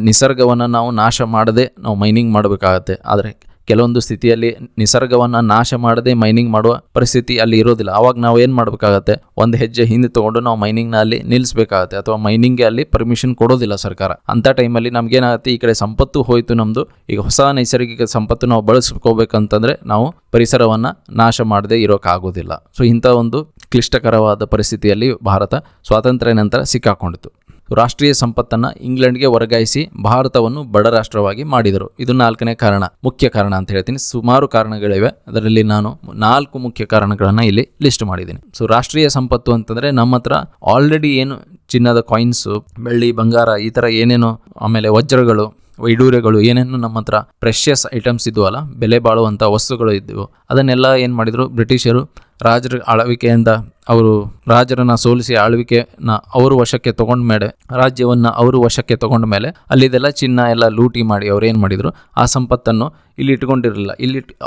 ನಿಸರ್ಗವನ್ನು ನಾವು ನಾಶ ಮಾಡದೆ ನಾವು ಮೈನಿಂಗ್ ಮಾಡಬೇಕಾಗತ್ತೆ. ಆದರೆ ಕೆಲವೊಂದು ಸ್ಥಿತಿಯಲ್ಲಿ ನಿಸರ್ಗವನ್ನು ನಾಶ ಮಾಡದೆ ಮೈನಿಂಗ್ ಮಾಡುವ ಪರಿಸ್ಥಿತಿ ಅಲ್ಲಿ ಇರೋದಿಲ್ಲ. ಆವಾಗ ನಾವು ಏನು ಮಾಡಬೇಕಾಗತ್ತೆ, ಒಂದು ಹೆಜ್ಜೆ ಹಿಂದೆ ತೊಗೊಂಡು ನಾವು ಮೈನಿಂಗ್ನ ಅಲ್ಲಿ ನಿಲ್ಲಿಸಬೇಕಾಗತ್ತೆ, ಅಥವಾ ಮೈನಿಂಗ್ಗೆ ಅಲ್ಲಿ ಪರ್ಮಿಷನ್ ಕೊಡೋದಿಲ್ಲ ಸರ್ಕಾರ. ಅಂಥ ಟೈಮಲ್ಲಿ ನಮಗೇನಾಗುತ್ತೆ, ಈ ಕಡೆ ಸಂಪತ್ತು ಹೋಯಿತು ನಮ್ಮದು, ಈಗ ಹೊಸ ನೈಸರ್ಗಿಕ ಸಂಪತ್ತು ನಾವು ಬಳಸ್ಕೋಬೇಕಂತಂದರೆ ನಾವು ಪರಿಸರವನ್ನು ನಾಶ ಮಾಡದೆ ಇರೋಕ್ಕಾಗೋದಿಲ್ಲ. ಸೊ ಇಂಥ ಒಂದು ಕ್ಲಿಷ್ಟಕರವಾದ ಪರಿಸ್ಥಿತಿಯಲ್ಲಿ ಭಾರತ ಸ್ವಾತಂತ್ರ್ಯ ನಂತರ ಸಿಕ್ಕಾಕೊಂಡಿತು. ರಾಷ್ಟ್ರೀಯ ಸಂಪತ್ತನ್ನು ಇಂಗ್ಲೆಂಡ್ಗೆ ವರ್ಗಾಯಿಸಿ ಭಾರತವನ್ನು ಬಡ ರಾಷ್ಟ್ರವಾಗಿ ಮಾಡಿದರು. ಇದು 4ನೇ ಕಾರಣ, ಮುಖ್ಯ ಕಾರಣ ಅಂತ ಹೇಳ್ತೀನಿ. ಸುಮಾರು ಕಾರಣಗಳಿವೆ, ಅದರಲ್ಲಿ ನಾನು 4 ಮುಖ್ಯ ಕಾರಣಗಳನ್ನು ಇಲ್ಲಿ ಲಿಸ್ಟ್ ಮಾಡಿದ್ದೀನಿ. ಸೊ ರಾಷ್ಟ್ರೀಯ ಸಂಪತ್ತು ಅಂತಂದರೆ ನಮ್ಮ ಹತ್ರ ಆಲ್ರೆಡಿ ಏನು ಚಿನ್ನದ ಕಾಯಿನ್ಸು, ಬೆಳ್ಳಿ, ಬಂಗಾರ, ಈ ಥರ ಏನೇನೋ, ಆಮೇಲೆ ವಜ್ರಗಳು, ವೈಡೂರ್ಯಗಳು, ಏನೇನು ನಮ್ಮ ಹತ್ರ ಪ್ರೆಷಿಯಸ್ ಐಟಮ್ಸ್ ಇದ್ವಲ್ಲ, ಬೆಲೆ ಬಾಳುವಂಥ ವಸ್ತುಗಳು ಇದ್ದವು, ಅದನ್ನೆಲ್ಲ ಏನು ಮಾಡಿದರು ಬ್ರಿಟಿಷರು ರಾಜರ ಆಳ್ವಿಕೆಯಿಂದ ಅವರು ರಾಜರನ್ನು ಸೋಲಿಸಿ ಆಳ್ವಿಕೆನ ಅವರು ವಶಕ್ಕೆ ತೊಗೊಂಡ ಮೇಲೆ, ರಾಜ್ಯವನ್ನು ಅವರು ವಶಕ್ಕೆ ತೊಗೊಂಡ ಮೇಲೆ ಅಲ್ಲಿದೆಲ್ಲ ಚಿನ್ನ ಎಲ್ಲ ಲೂಟಿ ಮಾಡಿ ಅವ್ರು ಏನು ಮಾಡಿದರು, ಆ ಸಂಪತ್ತನ್ನು ಇಲ್ಲಿ ಇಟ್ಕೊಂಡಿರಲಿಲ್ಲ.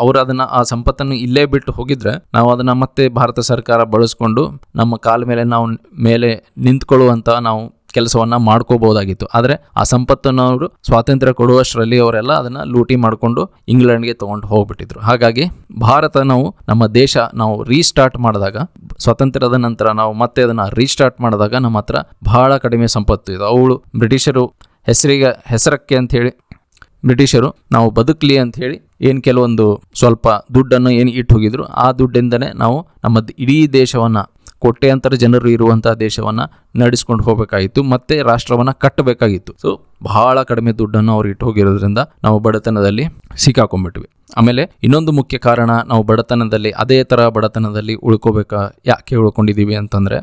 ಅವರು ಅದನ್ನು ಆ ಸಂಪತ್ತನ್ನು ಇಲ್ಲೇ ಬಿಟ್ಟು ಹೋಗಿದ್ರೆ ನಾವು ಅದನ್ನು ಮತ್ತೆ ಭಾರತ ಸರ್ಕಾರ ಬಳಸ್ಕೊಂಡು ನಮ್ಮ ಕಾಲ ಮೇಲೆ ನಾವು ಮೇಲೆ ನಿಂತ್ಕೊಳ್ಳುವಂಥ ನಾವು ಕೆಲಸವನ್ನು ಮಾಡ್ಕೋಬಹುದಾಗಿತ್ತು. ಆದರೆ ಆ ಸಂಪತ್ತನ್ನು ಅವರು ಸ್ವಾತಂತ್ರ್ಯ ಕೊಡುವಷ್ಟರಲ್ಲಿ ಅವರೆಲ್ಲ ಅದನ್ನು ಲೂಟಿ ಮಾಡಿಕೊಂಡು ಇಂಗ್ಲೆಂಡ್ಗೆ ತೊಗೊಂಡು ಹೋಗ್ಬಿಟ್ಟಿದ್ರು. ಹಾಗಾಗಿ ಭಾರತ ನಮ್ಮ ದೇಶ ನಾವು ರೀಸ್ಟಾರ್ಟ್ ಮಾಡಿದಾಗ, ಸ್ವಾತಂತ್ರ್ಯದ ನಂತರ ನಾವು ಮತ್ತೆ ಅದನ್ನು ರೀಸ್ಟಾರ್ಟ್ ಮಾಡಿದಾಗ ನಮ್ಮ ಹತ್ರ ಬಹಳ ಕಡಿಮೆ ಸಂಪತ್ತು ಇದೆ. ಅವಳು ಬ್ರಿಟಿಷರು ಹೆಸರಕ್ಕೆ ಅಂಥೇಳಿ ಬ್ರಿಟಿಷರು ನಾವು ಬದುಕಲಿ ಅಂಥೇಳಿ ಏನು ಕೆಲವೊಂದು ಸ್ವಲ್ಪ ದುಡ್ಡನ್ನು ಏನು ಇಟ್ಟು ಹೋಗಿದ್ರು, ಆ ದುಡ್ಡಿಂದನೇ ನಾವು ನಮ್ಮ ಇಡೀ ದೇಶವನ್ನು, ಕೋಟ್ಯಾಂತರ ಜನರು ಇರುವಂಥ ದೇಶವನ್ನು ನಡೆಸ್ಕೊಂಡು ಹೋಗಬೇಕಾಗಿತ್ತು, ಮತ್ತೆ ರಾಷ್ಟ್ರವನ್ನು ಕಟ್ಟಬೇಕಾಗಿತ್ತು. ಸೊ ಬಹಳ ಕಡಿಮೆ ದುಡ್ಡನ್ನು ಅವ್ರು ಇಟ್ಟು ಹೋಗಿರೋದ್ರಿಂದ ನಾವು ಬಡತನದಲ್ಲಿ ಸಿಕ್ಕಾಕೊಂಡ್ಬಿಟ್ವಿ. ಆಮೇಲೆ ಇನ್ನೊಂದು ಮುಖ್ಯ ಕಾರಣ, ನಾವು ಬಡತನದಲ್ಲಿ ಅದೇ ಥರ ಬಡತನದಲ್ಲಿ ಯಾಕೆ ಉಳ್ಕೊಂಡಿದ್ದೀವಿ ಅಂತಂದರೆ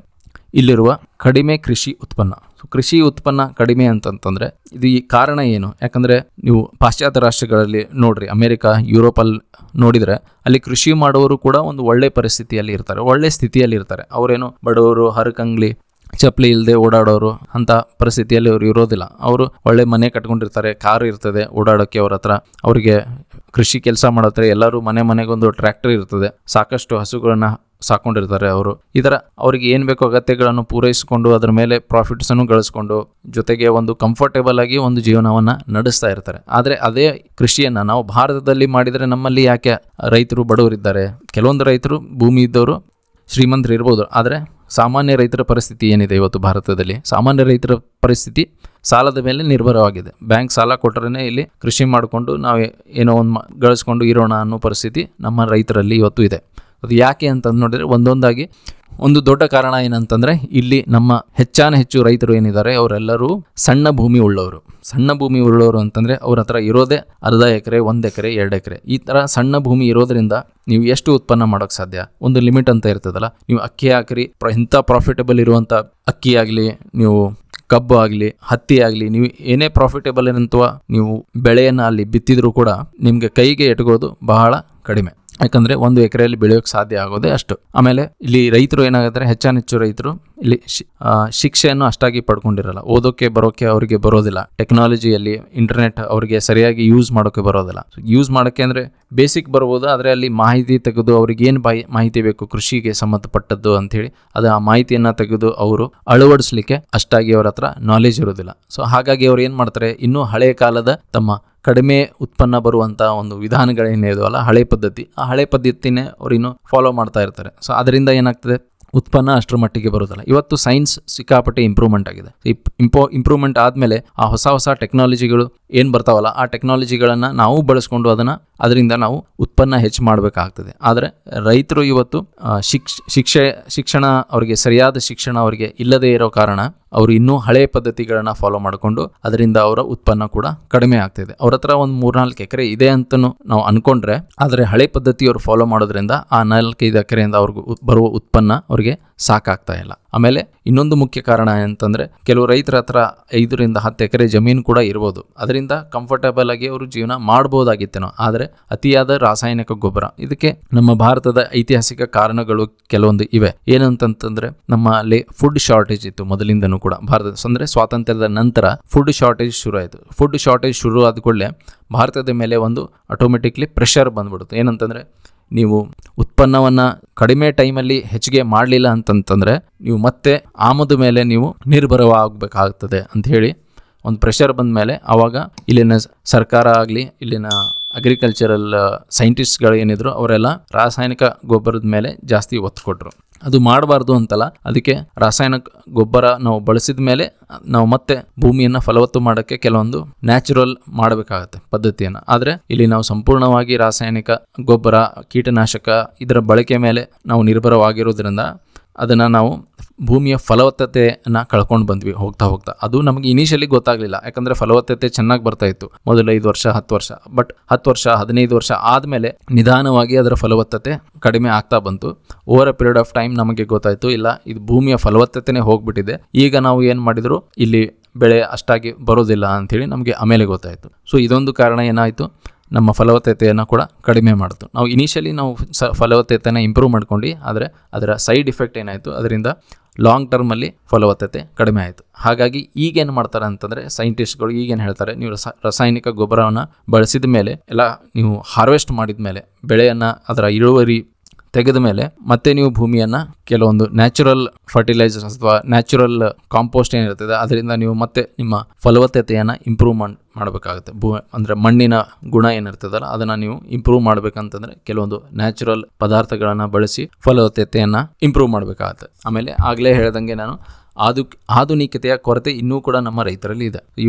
ಇಲ್ಲಿರುವ ಕಡಿಮೆ ಕೃಷಿ ಉತ್ಪನ್ನ. ಸೊ ಕೃಷಿ ಉತ್ಪನ್ನ ಕಡಿಮೆ ಅಂತಂತಂದರೆ ಇದು ಈ ಕಾರಣ ಏನು? ಯಾಕಂದರೆ ನೀವು ಪಾಶ್ಚಾತ್ಯ ರಾಷ್ಟ್ರಗಳಲ್ಲಿ ನೋಡ್ರಿ, ಅಮೇರಿಕಾ, ಯುರೋಪಲ್ಲಿ ನೋಡಿದರೆ ಅಲ್ಲಿ ಕೃಷಿ ಮಾಡೋರು ಕೂಡ ಒಂದು ಒಳ್ಳೆ ಪರಿಸ್ಥಿತಿಯಲ್ಲಿ ಇರ್ತಾರೆ, ಒಳ್ಳೆ ಸ್ಥಿತಿಯಲ್ಲಿ ಇರ್ತಾರೆ. ಅವರೇನು ಬಡವರು, ಹರಕಂಗ್ಲಿ, ಚಪ್ಪಲಿ ಇಲ್ಲದೆ ಓಡಾಡೋರು ಅಂಥ ಪರಿಸ್ಥಿತಿಯಲ್ಲಿ ಅವರು ಇರೋದಿಲ್ಲ. ಅವರು ಒಳ್ಳೆ ಮನೆ ಕಟ್ಕೊಂಡಿರ್ತಾರೆ, ಕಾರ್ ಇರ್ತದೆ ಓಡಾಡೋಕ್ಕೆ ಅವ್ರ ಹತ್ರ. ಅವರಿಗೆ ಕೃಷಿ ಕೆಲಸ ಮಾಡೋತ್ರ ಎಲ್ಲರೂ ಮನೆಗೊಂದು ಟ್ರ್ಯಾಕ್ಟರ್ ಇರ್ತದೆ, ಸಾಕಷ್ಟು ಹಸುಗಳನ್ನು ಸಾಕೊಂಡಿರ್ತಾರೆ ಅವರು. ಈ ಥರ ಅವ್ರಿಗೆ ಏನು ಬೇಕೋ ಅಗತ್ಯಗಳನ್ನು ಪೂರೈಸಿಕೊಂಡು ಅದರ ಮೇಲೆ ಪ್ರಾಫಿಟ್ಸನ್ನು ಗಳಿಸ್ಕೊಂಡು ಜೊತೆಗೆ ಒಂದು ಕಂಫರ್ಟೇಬಲ್ ಆಗಿ ಒಂದು ಜೀವನವನ್ನು ನಡೆಸ್ತಾ ಇರ್ತಾರೆ. ಆದರೆ ಅದೇ ಕೃಷಿಯನ್ನು ನಾವು ಭಾರತದಲ್ಲಿ ಮಾಡಿದರೆ ನಮ್ಮಲ್ಲಿ ಯಾಕೆ ರೈತರು ಬಡವರಿದ್ದಾರೆ? ಕೆಲವೊಂದು ರೈತರು ಭೂಮಿ ಇದ್ದವರು ಶ್ರೀಮಂತರು ಇರ್ಬೋದು, ಆದರೆ ಸಾಮಾನ್ಯ ರೈತರ ಪರಿಸ್ಥಿತಿ ಏನಿದೆ ಇವತ್ತು ಭಾರತದಲ್ಲಿ? ಸಾಮಾನ್ಯ ರೈತರ ಪರಿಸ್ಥಿತಿ ಸಾಲದ ಮೇಲೆ ನಿರ್ಭರವಾಗಿದೆ. ಬ್ಯಾಂಕ್ ಸಾಲ ಕೊಟ್ಟರೆ ಇಲ್ಲಿ ಕೃಷಿ ಮಾಡಿಕೊಂಡು ನಾವು ಏನೋ ಒಂದು ಗಳಿಸ್ಕೊಂಡು ಇರೋಣ ಅನ್ನೋ ಪರಿಸ್ಥಿತಿ ನಮ್ಮ ರೈತರಲ್ಲಿ ಇವತ್ತು ಇದೆ. ಅದು ಯಾಕೆ ಅಂತಂದು ನೋಡಿದರೆ ಒಂದೊಂದಾಗಿ ಒಂದು ದೊಡ್ಡ ಕಾರಣ ಏನಂತಂದರೆ ಇಲ್ಲಿ ನಮ್ಮ ಹೆಚ್ಚು ರೈತರು ಏನಿದ್ದಾರೆ ಅವರೆಲ್ಲರೂ ಸಣ್ಣ ಭೂಮಿ ಉಳ್ಳವರು. ಸಣ್ಣ ಭೂಮಿ ಉಳ್ಳವರು ಅಂತಂದರೆ ಅವ್ರ ಹತ್ರ ಇರೋದೇ ಅರ್ಧ ಎಕರೆ, 1 ಎಕರೆ, 2 ಎಕರೆ. ಈ ಥರ ಸಣ್ಣ ಭೂಮಿ ಇರೋದ್ರಿಂದ ನೀವು ಎಷ್ಟು ಉತ್ಪನ್ನ ಮಾಡೋಕ್ಕೆ ಸಾಧ್ಯ? ಒಂದು ಲಿಮಿಟ್ ಅಂತ ಇರ್ತದಲ್ಲ. ನೀವು ಅಕ್ಕಿ ಹಾಕ್ರಿ, ಇಂಥ ಪ್ರಾಫಿಟಬಲ್ ಇರುವಂಥ ಅಕ್ಕಿ ಆಗಲಿ, ನೀವು ಕಬ್ಬು ಆಗಲಿ, ಹತ್ತಿ ಆಗಲಿ, ನೀವು ಏನೇ ಪ್ರಾಫಿಟೇಬಲ್ ಇರುವಂಥ ನೀವು ಬೆಳೆಯನ್ನು ಅಲ್ಲಿ ಬಿತ್ತಿದ್ರೂ ಕೂಡ ನಿಮಗೆ ಕೈಗೆ ಎಟಗೋದು ಬಹಳ ಕಡಿಮೆ. ಯಾಕಂದರೆ 1 ಎಕರೆಯಲ್ಲಿ ಬೆಳೆಯೋಕ್ಕೆ ಸಾಧ್ಯ ಆಗೋದೇ ಅಷ್ಟು. ಆಮೇಲೆ ಇಲ್ಲಿ ರೈತರು ಏನಾಗುತ್ತೆ, ಹೆಚ್ಚು ರೈತರು ಇಲ್ಲಿ ಶಿಕ್ಷೆಯನ್ನು ಅಷ್ಟಾಗಿ ಪಡ್ಕೊಂಡಿರಲ್ಲ. ಓದೋಕ್ಕೆ ಬರೋಕ್ಕೆ ಅವರಿಗೆ ಬರೋದಿಲ್ಲ. ಟೆಕ್ನಾಲಜಿಯಲ್ಲಿ ಇಂಟರ್ನೆಟ್ ಅವರಿಗೆ ಸರಿಯಾಗಿ ಯೂಸ್ ಮಾಡೋಕ್ಕೆ ಬರೋದಿಲ್ಲ. ಯೂಸ್ ಮಾಡೋಕ್ಕೆ ಅಂದರೆ ಬೇಸಿಕ್ ಬರ್ಬೋದು, ಆದರೆ ಅಲ್ಲಿ ಮಾಹಿತಿ ತೆಗೆದು ಅವ್ರಿಗೆ ಏನು ಮಾಹಿತಿ ಬೇಕು ಕೃಷಿಗೆ ಸಂಬಂಧಪಟ್ಟದ್ದು ಅಂಥೇಳಿ ಆ ಮಾಹಿತಿಯನ್ನು ತೆಗೆದು ಅವರು ಅಳವಡಿಸ್ಲಿಕ್ಕೆ ಅಷ್ಟಾಗಿ ಅವ್ರ ಹತ್ರ ನಾಲೆಜ್ ಇರೋದಿಲ್ಲ. ಸೊ ಹಾಗಾಗಿ ಅವ್ರು ಏನು ಮಾಡ್ತಾರೆ, ಇನ್ನೂ ಹಳೆಯ ಕಾಲದ ತಮ್ಮ ಕಡಿಮೆ ಉತ್ಪನ್ನ ಬರುವಂಥ ಒಂದು ವಿಧಾನಗಳೇನಿದೆಯಲ್ಲ, ಹಳೆ ಪದ್ಧತಿ, ಆ ಹಳೆ ಪದ್ಧತಿನೇ ಅವ್ರು ಇನ್ನೂ ಫಾಲೋ ಮಾಡ್ತಾ ಇರ್ತಾರೆ. ಸೊ ಅದರಿಂದ ಏನಾಗ್ತದೆ, ಉತ್ಪನ್ನ ಅಷ್ಟರ ಮಟ್ಟಿಗೆ ಬರೋದಿಲ್ಲ. ಇವತ್ತು ಸೈನ್ಸ್ ಸಿಕ್ಕಾಪಟ್ಟೆ ಇಂಪ್ರೂವ್ಮೆಂಟ್ ಆಗಿದೆ. ಇಂಪ್ರೂವ್ಮೆಂಟ್ ಆದಮೇಲೆ ಆ ಹೊಸ ಶಿಕ್ಷೆಗಳು ಏನು ಬರ್ತಾವಲ್ಲ, ಆ ಟೆಕ್ನಾಲಜಿಗಳನ್ನು ನಾವು ಬಳಸ್ಕೊಂಡು ಅದರಿಂದ ನಾವು ಉತ್ಪನ್ನ ಹೆಚ್ಚು ಮಾಡಬೇಕಾಗ್ತದೆ. ಆದರೆ ರೈತರು ಇವತ್ತು ಶಿಕ್ಷಣ ಅವರಿಗೆ ಸರಿಯಾದ ಶಿಕ್ಷಣ ಅವರಿಗೆ ಇಲ್ಲದೇ ಇರೋ ಕಾರಣ ಅವರು ಇನ್ನೂ ಹಳೆಯ ಪದ್ಧತಿಗಳನ್ನು ಫಾಲೋ ಮಾಡಿಕೊಂಡು ಅದರಿಂದ ಅವರ ಉತ್ಪನ್ನ ಕೂಡ ಕಡಿಮೆ ಆಗ್ತಿದೆ. ಅವ್ರ ಹತ್ರ ಒಂದು 3-4 ಎಕರೆ ಇದೆ ಅಂತಲೂ ನಾವು ಅಂದ್ಕೊಂಡ್ರೆ, ಆದರೆ ಹಳೆ ಪದ್ಧತಿ ಅವರು ಫಾಲೋ ಮಾಡೋದ್ರಿಂದ ಆ 4-5 ಎಕರೆಯಿಂದ ಅವ್ರಿಗೆ ಬರುವ ಉತ್ಪನ್ನ ಅವ್ರಿಗೆ ಸಾಕಾಗ್ತಾ ಇಲ್ಲ. ಆಮೇಲೆ ಇನ್ನೊಂದು ಮುಖ್ಯ ಕಾರಣ ಅಂತಂದರೆ, ಕೆಲವು ರೈತರ ಹತ್ರ 5-10 ಎಕರೆ ಜಮೀನು ಕೂಡ ಇರ್ಬೋದು, ಅದರಿಂದ ಕಂಫರ್ಟೇಬಲ್ ಆಗಿ ಅವರು ಜೀವನ ಮಾಡ್ಬೋದಾಗಿತ್ತೇನೋ. ಆದರೆ ಅತಿಯಾದ ರಾಸಾಯನಿಕ ಗೊಬ್ಬರ, ಇದಕ್ಕೆ ನಮ್ಮ ಭಾರತದ ಐತಿಹಾಸಿಕ ಕಾರಣಗಳು ಕೆಲವೊಂದು ಇವೆ. ಏನಂತಂತಂದರೆ, ನಮ್ಮಲ್ಲಿ ಫುಡ್ ಶಾರ್ಟೇಜ್ ಇತ್ತು ಮೊದಲಿಂದನೂ ಕೂಡ. ಅಂದರೆ ಸ್ವಾತಂತ್ರ್ಯದ ನಂತರ ಫುಡ್ ಶಾರ್ಟೇಜ್ ಶುರು ಆಯಿತು. ಫುಡ್ ಶಾರ್ಟೇಜ್ ಶುರು ಆದ ಕೂಡಲೇ ಭಾರತದ ಮೇಲೆ ಒಂದು ಆಟೋಮೆಟಿಕ್ಲಿ ಪ್ರೆಷರ್ ಬಂದ್ಬಿಡುತ್ತೆ. ಏನಂತಂದರೆ, ನೀವು ಉತ್ಪನ್ನವನ್ನು ಕಡಿಮೆ ಟೈಮಲ್ಲಿ ಹೆಚ್ಚಿಗೆ ಮಾಡಲಿಲ್ಲ ಅಂತಂತಂದರೆ ನೀವು ಮತ್ತೆ ಆಮದು ಮೇಲೆ ನೀವು ನಿರ್ಭರವಾಗಬೇಕಾಗ್ತದೆ ಅಂಥೇಳಿ ಒಂದು ಪ್ರೆಷರ್ ಬಂದ ಮೇಲೆ ಆವಾಗ ಇಲ್ಲಿನ ಸರ್ಕಾರ ಆಗಲಿ, ಇಲ್ಲಿನ ಅಗ್ರಿಕಲ್ಚರಲ್ ಸೈಂಟಿಸ್ಟ್ಗಳು ಏನಿದ್ರು ಅವರೆಲ್ಲ ರಾಸಾಯನಿಕ ಗೊಬ್ಬರದ ಮೇಲೆ ಜಾಸ್ತಿ ಒತ್ತು ಕೊಟ್ಟರು. ಅದು ಮಾಡಬಾರ್ದು ಅಂತಲ್ಲ, ಅದಕ್ಕೆ ರಾಸಾಯನಿಕ ಗೊಬ್ಬರ ನಾವು ಬಳಸಿದ ಮೇಲೆ ನಾವು ಮತ್ತೆ ಭೂಮಿಯನ್ನು ಫಲವತ್ತು ಮಾಡೋಕ್ಕೆ ಕೆಲವೊಂದು ನ್ಯಾಚುರಲ್ ಮಾಡಬೇಕಾಗತ್ತೆ ಪದ್ಧತಿಯನ್ನು. ಆದರೆ ಇಲ್ಲಿ ನಾವು ಸಂಪೂರ್ಣವಾಗಿ ರಾಸಾಯನಿಕ ಗೊಬ್ಬರ, ಕೀಟನಾಶಕ ಇದರ ಬಳಕೆ ಮೇಲೆ ನಾವು ನಿರ್ಭರವಾಗಿರೋದ್ರಿಂದ ಅದನ್ನು ನಾವು ಭೂಮಿಯ ಫಲವತ್ತತೆಯನ್ನು ಕಳ್ಕೊಂಡು ಬಂದ್ವಿ ಹೋಗ್ತಾ ಹೋಗ್ತಾ. ಅದು ನಮಗೆ ಇನಿಷಿಯಲಿ ಗೊತ್ತಾಗಲಿಲ್ಲ, ಯಾಕಂದರೆ ಫಲವತ್ತತೆ ಚೆನ್ನಾಗಿ ಬರ್ತಾ ಇತ್ತು ಮೊದಲು 5 ವರ್ಷ 10 ವರ್ಷ. ಬಟ್ 10 ವರ್ಷ 15 ವರ್ಷ ಆದಮೇಲೆ ನಿಧಾನವಾಗಿ ಅದರ ಫಲವತ್ತತೆ ಕಡಿಮೆ ಆಗ್ತಾ ಬಂತು. Over a period of time ನಮಗೆ ಗೊತ್ತಾಯಿತು, ಇಲ್ಲ ಇದು ಭೂಮಿಯ ಫಲವತ್ತತೆನೇ ಹೋಗ್ಬಿಟ್ಟಿದೆ, ಈಗ ನಾವು ಏನು ಮಾಡಿದ್ರು ಇಲ್ಲಿ ಬೆಳೆ ಅಷ್ಟಾಗಿ ಬರೋದಿಲ್ಲ ಅಂಥೇಳಿ ನಮಗೆ ಆಮೇಲೆ ಗೊತ್ತಾಯಿತು. ಸೊ ಇದೊಂದು ಕಾರಣ ಏನಾಯಿತು, ನಮ್ಮ ಫಲವತ್ತತೆಯನ್ನು ಕೂಡ ಕಡಿಮೆ ಮಾಡ್ತು. ನಾವು ಇನಿಷಿಯಲಿ ನಾವು ಫಲವತ್ತತೆಯನ್ನು ಇಂಪ್ರೂವ್ ಮಾಡ್ಕೊಂಡು, ಆದರೆ ಅದರ ಸೈಡ್ ಇಫೆಕ್ಟ್ ಏನಾಯಿತು, ಅದರಿಂದ ಲಾಂಗ್ ಟರ್ಮಲ್ಲಿ ಫಲವತ್ತತೆ ಕಡಿಮೆ ಆಯಿತು. ಹಾಗಾಗಿ ಈಗೇನು ಮಾಡ್ತಾರೆ ಅಂತಂದರೆ ಸೈಂಟಿಸ್ಟ್ಗಳು ಈಗೇನು ಹೇಳ್ತಾರೆ, ನೀವು ರಾಸಾಯನಿಕ ಗೊಬ್ಬರವನ್ನು ಬಳಸಿದ ಮೇಲೆ ಎಲ್ಲ ನೀವು ಹಾರ್ವೆಸ್ಟ್ ಮಾಡಿದ ಮೇಲೆ ಬೆಳೆಯನ್ನು ಅದರ ಇಳುವರಿ ತೆಗೆದ ಮೇಲೆ ಮತ್ತೆ ನೀವು ಭೂಮಿಯನ್ನು ಕೆಲವೊಂದು ನ್ಯಾಚುರಲ್ ಫರ್ಟಿಲೈಸರ್ಸ್ ಅಥವಾ ನ್ಯಾಚುರಲ್ ಕಾಂಪೋಸ್ಟ್ ಏನಿರ್ತದೆ ಅದರಿಂದ ನೀವು ಮತ್ತೆ ನಿಮ್ಮ ಫಲವತ್ತತೆಯನ್ನು ಇಂಪ್ರೂವ್ ಮಾಡಬೇಕಾಗುತ್ತೆ. ಅಂದರೆ ಮಣ್ಣಿನ ಗುಣ ಏನಿರ್ತದಲ್ಲ ಅದನ್ನು ನೀವು ಇಂಪ್ರೂವ್ ಮಾಡಬೇಕಂತಂದರೆ ಕೆಲವೊಂದು ನ್ಯಾಚುರಲ್ ಪದಾರ್ಥಗಳನ್ನು ಬಳಸಿ ಫಲವತ್ತತೆಯನ್ನು ಇಂಪ್ರೂವ್ ಮಾಡಬೇಕಾಗುತ್ತೆ. ಆಮೇಲೆ ಆಗಲೇ ಹೇಳ್ದಂಗೆ ನಾನು ಆಧುನಿಕತೆಯ ಕೊರತೆ ಇನ್ನೂ ಕೂಡ ನಮ್ಮ ರೈತರಲ್ಲಿ ಇದೆ.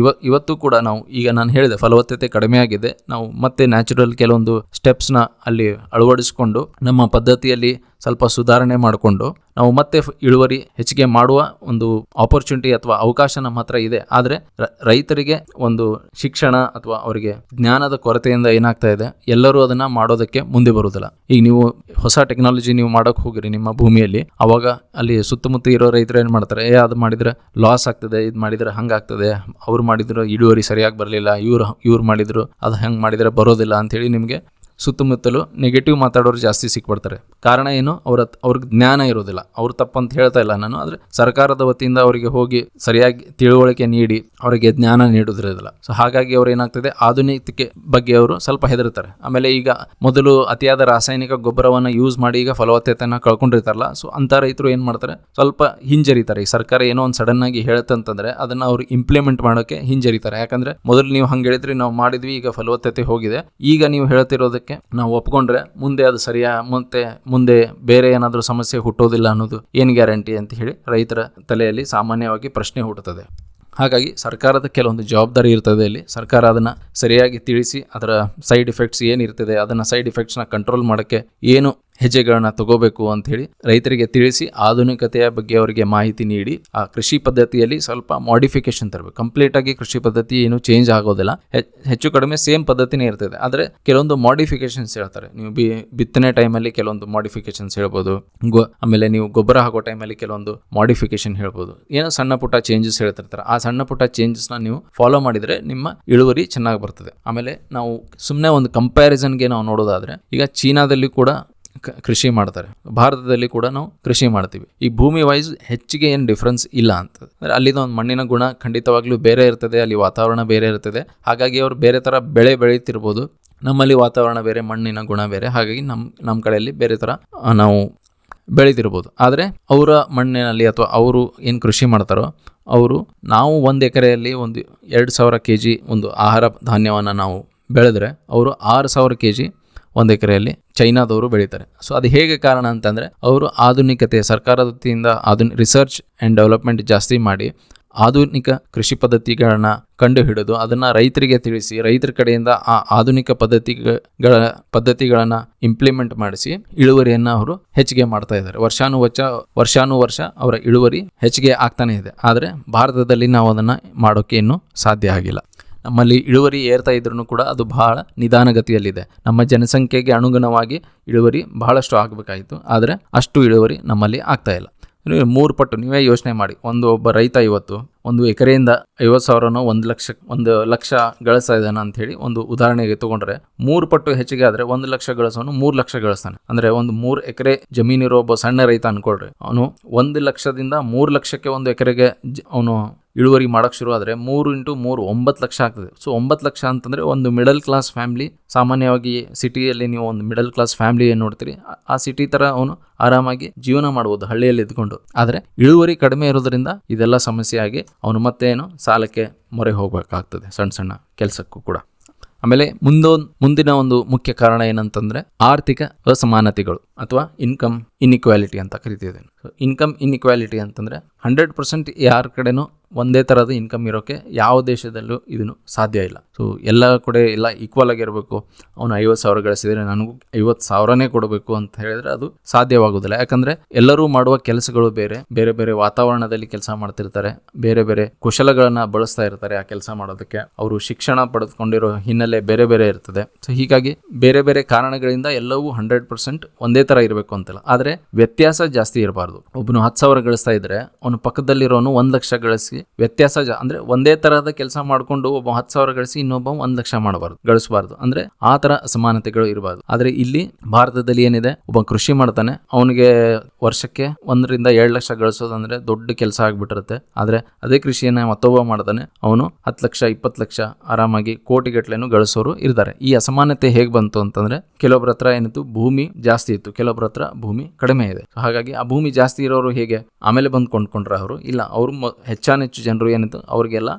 ಇವತ್ತು ಕೂಡ ನಾವು ಈಗ ನಾನು ಹೇಳಿದೆ ಫಲವತ್ತತೆ ಕಡಿಮೆ ಆಗಿದೆ, ನಾವು ಮತ್ತೆ ನ್ಯಾಚುರಲ್ ಕೆಲವೊಂದು ಸ್ಟೆಪ್ಸ್ನ ಅಲ್ಲಿ ಅಳವಡಿಸಿಕೊಂಡು ನಮ್ಮ ಪದ್ಧತಿಯಲ್ಲಿ ಸ್ವಲ್ಪ ಸುಧಾರಣೆ ಮಾಡಿಕೊಂಡು ನಾವು ಮತ್ತೆ ಇಳುವರಿ ಹೆಚ್ಚಿಗೆ ಮಾಡುವ ಒಂದು ಆಪರ್ಚುನಿಟಿ ಅಥವಾ ಅವಕಾಶ ನಮ್ಮ ಹತ್ರ ಇದೆ. ಆದರೆ ರೈತರಿಗೆ ಒಂದು ಶಿಕ್ಷಣ ಅಥವಾ ಅವರಿಗೆ ಜ್ಞಾನದ ಕೊರತೆಯಿಂದ ಏನಾಗ್ತಾ ಇದೆ, ಎಲ್ಲರೂ ಅದನ್ನು ಮಾಡೋದಕ್ಕೆ ಮುಂದೆ ಬರುವುದಿಲ್ಲ. ಈಗ ನೀವು ಹೊಸ ಟೆಕ್ನಾಲಜಿ ನೀವು ಮಾಡೋಕ್ಕೆ ಹೋಗಿರಿ ನಿಮ್ಮ ಭೂಮಿಯಲ್ಲಿ, ಅವಾಗ ಅಲ್ಲಿ ಸುತ್ತಮುತ್ತ ಇರೋ ರೈತರು ಏನು ಮಾಡ್ತಾರೆ, ಅದು ಮಾಡಿದರೆ ಲಾಸ್ ಆಗ್ತದೆ, ಇದು ಮಾಡಿದರೆ ಹಂಗಾಗ್ತದೆ, ಅವ್ರು ಮಾಡಿದ್ರು ಇಳುವರಿ ಸರಿಯಾಗಿ ಬರಲಿಲ್ಲ, ಇವ್ರು ಮಾಡಿದ್ರು ಅದು ಹೆಂಗೆ ಮಾಡಿದರೆ ಬರೋದಿಲ್ಲ ಅಂಥೇಳಿ ನಿಮಗೆ ಸುತ್ತಮುತ್ತಲು ನೆಗೆಟಿವ್ ಮಾತಾಡೋರು ಜಾಸ್ತಿ ಸಿಕ್ಬಿಡ್ತಾರೆ. ಕಾರಣ ಏನು, ಅವ್ರಿಗೆ ಜ್ಞಾನ ಇರೋದಿಲ್ಲ. ಅವ್ರು ತಪ್ಪಂತ ಹೇಳ್ತಾ ಇಲ್ಲ ನಾನು, ಆದರೆ ಸರ್ಕಾರದ ವತಿಯಿಂದ ಅವರಿಗೆ ಹೋಗಿ ಸರಿಯಾಗಿ ತಿಳುವಳಿಕೆ ನೀಡಿ ಅವರಿಗೆ ಜ್ಞಾನ ನೀಡೋದಿರೋದಿಲ್ಲ. ಸೊ ಹಾಗಾಗಿ ಅವ್ರು ಏನಾಗ್ತದೆ, ಆಧುನಿಕತೆ ಬಗ್ಗೆ ಅವರು ಸ್ವಲ್ಪ ಹೆದರ್ತಾರೆ. ಆಮೇಲೆ ಈಗ ಮೊದಲು ಅತಿಯಾದ ರಾಸಾಯನಿಕ ಗೊಬ್ಬರವನ್ನು ಯೂಸ್ ಮಾಡಿ ಈಗ ಫಲವತ್ತತೆಯನ್ನು ಕಳ್ಕೊಂಡಿರ್ತಾರಲ್ಲ, ಸೊ ಅಂಥ ರೈತರು ಏನು ಮಾಡ್ತಾರೆ, ಸ್ವಲ್ಪ ಹಿಂಜರಿತಾರೆ. ಈ ಸರ್ಕಾರ ಏನೋ ಒಂದು ಸಡನ್ ಆಗಿ ಹೇಳುತ್ತಂತಂದರೆ ಅದನ್ನು ಅವರು ಇಂಪ್ಲಿಮೆಂಟ್ ಮಾಡೋಕ್ಕೆ ಹಿಂಜರಿತಾರೆ. ಯಾಕಂದರೆ ಮೊದಲು ನೀವು ಹಂಗೆ ಹೇಳಿದ್ರಿ, ನಾವು ಮಾಡಿದ್ವಿ, ಈಗ ಫಲವತ್ತತೆ ಹೋಗಿದೆ, ಈಗ ನೀವು ಹೇಳ್ತಿರೋದಕ್ಕೆ ನಾವು ಒಪ್ಕೊಂಡ್ರೆ ಮುಂದೆ ಅದು ಮುಂದೆ ಬೇರೆ ಏನಾದರೂ ಸಮಸ್ಯೆ ಹುಟ್ಟೋದಿಲ್ಲ ಅನ್ನೋದು ಏನು ಗ್ಯಾರಂಟಿ ಅಂತ ಹೇಳಿ ರೈತರ ತಲೆಯಲ್ಲಿ ಸಾಮಾನ್ಯವಾಗಿ ಪ್ರಶ್ನೆ ಹುಟ್ಟುತ್ತದೆ. ಹಾಗಾಗಿ ಸರ್ಕಾರದ ಕೆಲವೊಂದು ಜವಾಬ್ದಾರಿ ಇರ್ತದೆ. ಇಲ್ಲಿ ಸರ್ಕಾರ ಅದನ್ನು ಸರಿಯಾಗಿ ತಿಳಿಸಿ ಅದರ ಸೈಡ್ ಇಫೆಕ್ಟ್ಸ್ ಏನಿರ್ತದೆ ಅದನ್ನು ಸೈಡ್ ಇಫೆಕ್ಟ್ಸ್ನ ಕಂಟ್ರೋಲ್ ಮಾಡೋಕ್ಕೆ ಏನು ಹೆಜ್ಜೆಗಳನ್ನ ತಗೋಬೇಕು ಅಂಥೇಳಿ ರೈತರಿಗೆ ತಿಳಿಸಿ ಆಧುನಿಕತೆಯ ಬಗ್ಗೆ ಅವರಿಗೆ ಮಾಹಿತಿ ನೀಡಿ ಆ ಕೃಷಿ ಪದ್ಧತಿಯಲ್ಲಿ ಸ್ವಲ್ಪ ಮಾಡಿಫಿಕೇಶನ್ ತರಬೇಕು. ಕಂಪ್ಲೀಟಾಗಿ ಕೃಷಿ ಪದ್ಧತಿ ಏನು ಚೇಂಜ್ ಆಗೋದಿಲ್ಲ, ಹೆಚ್ಚು ಕಡಿಮೆ ಸೇಮ್ ಪದ್ಧತಿನೇ ಇರ್ತದೆ. ಆದರೆ ಕೆಲವೊಂದು ಮಾಡಿಫಿಕೇಶನ್ಸ್ ಹೇಳ್ತಾರೆ. ನೀವು ಬಿತ್ತನೆ ಟೈಮಲ್ಲಿ ಕೆಲವೊಂದು ಮಾಡಿಫಿಕೇಶನ್ಸ್ ಹೇಳ್ಬೋದು, ಆಮೇಲೆ ನೀವು ಗೊಬ್ಬರ ಹಾಕೋ ಟೈಮಲ್ಲಿ ಕೆಲವೊಂದು ಮಾಡಿಫಿಕೇಶನ್ ಹೇಳ್ಬೋದು, ಏನೋ ಸಣ್ಣ ಪುಟ್ಟ ಚೇಂಜಸ್ ಹೇಳ್ತಿರ್ತಾರೆ. ಆ ಸಣ್ಣ ಪುಟ್ಟ ಚೇಂಜಸ್ನ ನೀವು ಫಾಲೋ ಮಾಡಿದರೆ ನಿಮ್ಮ ಇಳುವರಿ ಚೆನ್ನಾಗಿ ಬರ್ತದೆ. ಆಮೇಲೆ ನಾವು ಸುಮ್ಮನೆ ಒಂದು ಕಂಪ್ಯಾರಿಸನ್ಗೆ ನಾವು ನೋಡೋದಾದರೆ, ಈಗ ಚೀನಾದಲ್ಲಿ ಕೂಡ ಕೃಷಿ ಮಾಡ್ತಾರೆ, ಭಾರತದಲ್ಲಿ ಕೂಡ ನಾವು ಕೃಷಿ ಮಾಡ್ತೀವಿ. ಈ ಭೂಮಿ ವೈಸ್ ಹೆಚ್ಚಿಗೆ ಏನು ಡಿಫ್ರೆನ್ಸ್ ಇಲ್ಲ ಅಂತ. ಅಂದರೆ ಅಲ್ಲಿನ ಒಂದು ಮಣ್ಣಿನ ಗುಣ ಖಂಡಿತವಾಗ್ಲೂ ಬೇರೆ ಇರ್ತದೆ, ಅಲ್ಲಿ ವಾತಾವರಣ ಬೇರೆ ಇರ್ತದೆ. ಹಾಗಾಗಿ ಅವರು ಬೇರೆ ಥರ ಬೆಳೆ ಬೆಳೀತಿರ್ಬೋದು. ನಮ್ಮಲ್ಲಿ ವಾತಾವರಣ ಬೇರೆ, ಮಣ್ಣಿನ ಗುಣ ಬೇರೆ, ಹಾಗಾಗಿ ನಮ್ಮ ಕಡೆಯಲ್ಲಿ ಬೇರೆ ಥರ ನಾವು ಬೆಳೀತಿರ್ಬೋದು. ಆದರೆ ಅವರ ಮಣ್ಣಿನಲ್ಲಿ ಅಥವಾ ಅವರು ಏನು ಕೃಷಿ ಮಾಡ್ತಾರೋ ನಾವು 1 ಎಕರೆಯಲ್ಲಿ ಒಂದು 2,000 kg ಒಂದು ಆಹಾರ ಧಾನ್ಯವನ್ನು ನಾವು ಬೆಳೆದ್ರೆ ಅವರು 6,000 kg 1 ಎಕರೆಯಲ್ಲಿ ಚೈನಾದವರು ಬೆಳೀತಾರೆ. ಸೊ ಅದು ಹೇಗೆ ಕಾರಣ ಅಂತಂದರೆ ಅವರು ಆಧುನಿಕತೆ ಸರ್ಕಾರದ ವತಿಯಿಂದ ರಿಸರ್ಚ್ ಆ್ಯಂಡ್ ಡೆವಲಪ್ಮೆಂಟ್ ಜಾಸ್ತಿ ಮಾಡಿ ಆಧುನಿಕ ಕೃಷಿ ಪದ್ಧತಿಗಳನ್ನು ಕಂಡುಹಿಡಿದು ಅದನ್ನು ರೈತರಿಗೆ ತಿಳಿಸಿ ರೈತರ ಕಡೆಯಿಂದ ಆ ಆಧುನಿಕ ಪದ್ಧತಿಗಳನ್ನು ಇಂಪ್ಲಿಮೆಂಟ್ ಮಾಡಿಸಿ ಇಳುವರಿಯನ್ನು ಅವರು ಹೆಚ್ಚಿಗೆ ಮಾಡ್ತಾ ಇದ್ದಾರೆ. ವರ್ಷಾನುವರ್ಷ ಅವರ ಇಳುವರಿ ಹೆಚ್ಚಿಗೆ ಆಗ್ತಾನೆ ಇದೆ. ಆದರೆ ಭಾರತದಲ್ಲಿ ನಾವು ಅದನ್ನು ಮಾಡೋಕ್ಕೆ ಇನ್ನೂ ಸಾಧ್ಯ ಆಗಿಲ್ಲ. ನಮ್ಮಲ್ಲಿ ಇಳುವರಿ ಏರ್ತಾ ಇದ್ರೂ ಕೂಡ ಅದು ಬಹಳ ನಿಧಾನಗತಿಯಲ್ಲಿದೆ. ನಮ್ಮ ಜನಸಂಖ್ಯೆಗೆ ಅನುಗುಣವಾಗಿ ಇಳುವರಿ ಬಹಳಷ್ಟು ಆಗಬೇಕಾಯಿತು, ಆದರೆ ಅಷ್ಟು ಇಳುವರಿ ನಮ್ಮಲ್ಲಿ ಆಗ್ತಾ ಇಲ್ಲ. 3 ಪಟ್ಟು ನೀವೇ ಯೋಚನೆ ಮಾಡಿ. ಒಬ್ಬ ರೈತ ಇವತ್ತು 1 ಎಕರೆಯಿಂದ 50,000ನೋ 1 ಲಕ್ಷ ಗಳಿಸ್ತಾ ಇದ್ದಾನೆ ಅಂಥೇಳಿ ಒಂದು ಉದಾಹರಣೆಗೆ ತೊಗೊಂಡ್ರೆ 3 ಪಟ್ಟು ಹೆಚ್ಚಿಗೆ ಆದರೆ 1 ಲಕ್ಷ ಗಳಿಸೋನು 3 ಲಕ್ಷ ಗಳಿಸ್ತಾನೆ. ಅಂದರೆ 3 ಎಕರೆ ಜಮೀನಿರೋ ಒಬ್ಬ ಸಣ್ಣ ರೈತ ಅನ್ಕೊಳ್ರಿ, ಅವನು 1 ಲಕ್ಷದಿಂದ 3 ಲಕ್ಷಕ್ಕೆ 1 ಎಕರೆಗೆ ಅವನು ಇಳುವರಿ ಮಾಡೋಕ್ಕೆ ಶುರು ಆದರೆ 3 × 3 9 ಲಕ್ಷ ಆಗ್ತದೆ. ಸೊ 9 ಲಕ್ಷ ಅಂತಂದರೆ ಒಂದು ಮಿಡಲ್ ಕ್ಲಾಸ್ ಫ್ಯಾಮ್ಲಿ, ಸಾಮಾನ್ಯವಾಗಿ ಸಿಟಿಯಲ್ಲಿ ನೀವು ಒಂದು ಮಿಡಲ್ ಕ್ಲಾಸ್ ಫ್ಯಾಮ್ಲಿ ಏನು ನೋಡ್ತೀರಿ ಆ ಸಿಟಿ ಥರ ಅವನು ಆರಾಮಾಗಿ ಜೀವನ ಮಾಡ್ಬೋದು ಹಳ್ಳಿಯಲ್ಲಿ ಇದ್ಕೊಂಡು. ಆದರೆ ಇಳುವರಿ ಕಡಿಮೆ ಇರೋದ್ರಿಂದ ಇದೆಲ್ಲ ಸಮಸ್ಯೆ ಆಗಿ ಅವನು ಮತ್ತೇನು ಸಾಲಕ್ಕೆ ಮೊರೆ ಹೋಗಬೇಕಾಗ್ತದೆ ಸಣ್ಣ ಕೆಲಸಕ್ಕೂ ಕೂಡ. ಆಮೇಲೆ ಮುಂದಿನ ಒಂದು ಮುಖ್ಯ ಕಾರಣ ಏನಂತಂದರೆ ಆರ್ಥಿಕ ಅಸಮಾನತೆಗಳು. ಅಥವಾ ಇನ್ಕಮ್ ಇನ್ಇಕ್ವಾಲಿಟಿ ಅಂತ ಕರಿತೀವಿ. ಸೊ ಇನ್ಕಮ್ ಇನ್ಇಕ್ವಾಲಿಟಿ ಅಂತಂದರೆ 100% ಯಾರ ಕಡೆನೂ ಒಂದೇ ಥರದ ಇನ್ಕಮ್ ಇರೋಕ್ಕೆ ಯಾವ ದೇಶದಲ್ಲೂ ಇದನ್ನು ಸಾಧ್ಯ ಇಲ್ಲ. ಸೊ ಎಲ್ಲ ಕಡೆ ಎಲ್ಲ ಈಕ್ವಲ್ ಆಗಿರಬೇಕು, ಅವನು 50,000 ಗಳಿಸಿದರೆ ನನಗೂ 50,000ನೇ ಕೊಡಬೇಕು ಅಂತ ಹೇಳಿದ್ರೆ ಅದು ಸಾಧ್ಯವಾಗೋದಿಲ್ಲ. ಯಾಕಂದರೆ ಎಲ್ಲರೂ ಮಾಡುವ ಕೆಲಸಗಳು ಬೇರೆ ಬೇರೆ ಬೇರೆ ವಾತಾವರಣದಲ್ಲಿ ಕೆಲಸ ಮಾಡ್ತಿರ್ತಾರೆ, ಬೇರೆ ಬೇರೆ ಕುಶಲಗಳನ್ನು ಬಳಸ್ತಾ ಇರ್ತಾರೆ ಆ ಕೆಲಸ ಮಾಡೋದಕ್ಕೆ. ಅವರು ಶಿಕ್ಷಣ ಪಡೆದುಕೊಂಡಿರೋ ಹಿನ್ನೆಲೆ ಬೇರೆ ಬೇರೆ ಇರ್ತದೆ. ಸೊ ಹೀಗಾಗಿ ಬೇರೆ ಬೇರೆ ಕಾರಣಗಳಿಂದ ಎಲ್ಲವೂ 100% ಒಂದೇ ಥರ ಇರಬೇಕು ಅಂತಲ್ಲ, ಆದರೆ ವ್ಯತ್ಯಾಸ ಜಾಸ್ತಿ ಇರಬಾರ್ದು. ಒಬ್ಬನು 10,000 ಗಳಿಸ್ತಾ ಇದ್ರೆ ಅವನು ಪಕ್ಕದಲ್ಲಿರೋನು 1 ಲಕ್ಷ ಗಳಿಸಿ ವ್ಯತ್ಯಾಸ ಅಂದ್ರೆ ಒಂದೇ ತರಹದ ಕೆಲಸ ಮಾಡಿಕೊಂಡು ಒಬ್ಬ 10,000 ಗಳಿಸಿ ಇನ್ನೊಬ್ಬ 1 ಲಕ್ಷ ಗಳಿಸಬಾರ್ದು. ಅಂದ್ರೆ ಆ ತರ ಅಸಮಾನತೆಗಳು ಇರಬಾರ್ದು. ಆದ್ರೆ ಇಲ್ಲಿ ಭಾರತದಲ್ಲಿ ಏನಿದೆ, ಒಬ್ಬ ಕೃಷಿ ಮಾಡ್ತಾನೆ, ಅವನಿಗೆ ವರ್ಷಕ್ಕೆ 1-2 ಲಕ್ಷ ಗಳಿಸೋದಂದ್ರೆ ದೊಡ್ಡ ಕೆಲಸ ಆಗ್ಬಿಟ್ಟಿರುತ್ತೆ. ಆದ್ರೆ ಅದೇ ಕೃಷಿಯನ್ನ ಮತ್ತೊಬ್ಬ ಮಾಡ್ತಾನೆ, ಅವನು 10 ಲಕ್ಷ 20 ಲಕ್ಷ ಆರಾಮಾಗಿ ಕೋಟಿಗಟ್ಲೆನು ಗಳಿಸೋರು ಇರ್ತಾರೆ. ಈ ಅಸಮಾನತೆ ಹೇಗ್ ಬಂತು ಅಂತಂದ್ರೆ, ಕೆಲವೊಬ್ಬರ ಹತ್ರ ಏನಿತ್ತು ಭೂಮಿ ಜಾಸ್ತಿ ಇತ್ತು, ಕೆಲವೊಬ್ಬರ ಹತ್ರ ಭೂಮಿ ಕಡಿಮೆ ಇದೆ. ಹಾಗಾಗಿ ಆ ಭೂಮಿ ಜಾಸ್ತಿ ಇರೋರು ಹೇಗೆ ಆಮೇಲೆ ಬಂದು ಕೊಂಡ್ಕೊಂಡ್ರ ಅವರು ಇಲ್ಲ, ಅವರು ಹೆಚ್ಚಾನೆಚ್ಚು ಜನರು ಏನಿತ್ತು ಅವರಿಗೆಲ್ಲ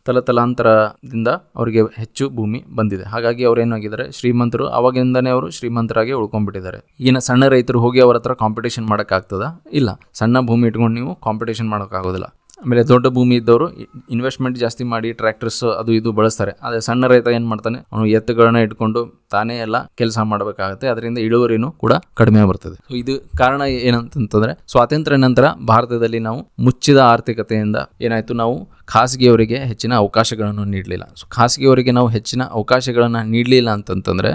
ತಲತಲಾಂತರದಿಂದ ಅವರಿಗೆ ಹೆಚ್ಚು ಭೂಮಿ ಬಂದಿದೆ. ಹಾಗಾಗಿ ಅವ್ರು ಏನಾಗಿದ್ದಾರೆ, ಶ್ರೀಮಂತರು. ಅವಾಗಿಂದನೇ ಅವರು ಶ್ರೀಮಂತರಾಗಿ ಉಳ್ಕೊಂಡ್ಬಿಟ್ಟಿದ್ದಾರೆ. ಈಗಿನ ಸಣ್ಣ ರೈತರು ಹೋಗಿ ಅವ್ರ ಹತ್ರ ಕಾಂಪಿಟೇಷನ್ ಮಾಡೋಕ್ಕಾಗ್ತದ? ಇಲ್ಲ. ಸಣ್ಣ ಭೂಮಿ ಇಟ್ಕೊಂಡು ನೀವು ಕಾಂಪಿಟೇಷನ್ ಮಾಡೋಕ್ಕಾಗೋದಿಲ್ಲ. ಆಮೇಲೆ ದೊಡ್ಡ ಭೂಮಿ ಇದ್ದವರು ಇನ್ವೆಸ್ಟ್ಮೆಂಟ್ ಜಾಸ್ತಿ ಮಾಡಿ ಟ್ರ್ಯಾಕ್ಟರ್ಸ್ ಅದು ಇದು ಬಳಸ್ತಾರೆ. ಆದರೆ ಸಣ್ಣ ರೈತ ಏನು ಮಾಡ್ತಾನೆ, ಅವನು ಎತ್ತುಗಳನ್ನ ಇಟ್ಕೊಂಡು ತಾನೇ ಎಲ್ಲ ಕೆಲಸ ಮಾಡಬೇಕಾಗುತ್ತೆ. ಅದರಿಂದ ಇಳುವರಿನೂ ಕೂಡ ಕಡಿಮೆ ಬರ್ತದೆ. ಸೊ ಇದು ಕಾರಣ ಏನಂತಂದ್ರೆ, ಸ್ವಾತಂತ್ರ್ಯ ನಂತರ ಭಾರತದಲ್ಲಿ ನಾವು ಮುಚ್ಚಿದ ಆರ್ಥಿಕತೆಯಿಂದ ಏನಾಯ್ತು, ನಾವು ಖಾಸಗಿಯವರಿಗೆ ಹೆಚ್ಚಿನ ಅವಕಾಶಗಳನ್ನು ನೀಡಲಿಲ್ಲ. ಸೊ ಖಾಸಗಿಯವರಿಗೆ ನಾವು ಹೆಚ್ಚಿನ ಅವಕಾಶಗಳನ್ನು ನೀಡಲಿಲ್ಲ ಅಂತಂತಂದ್ರೆ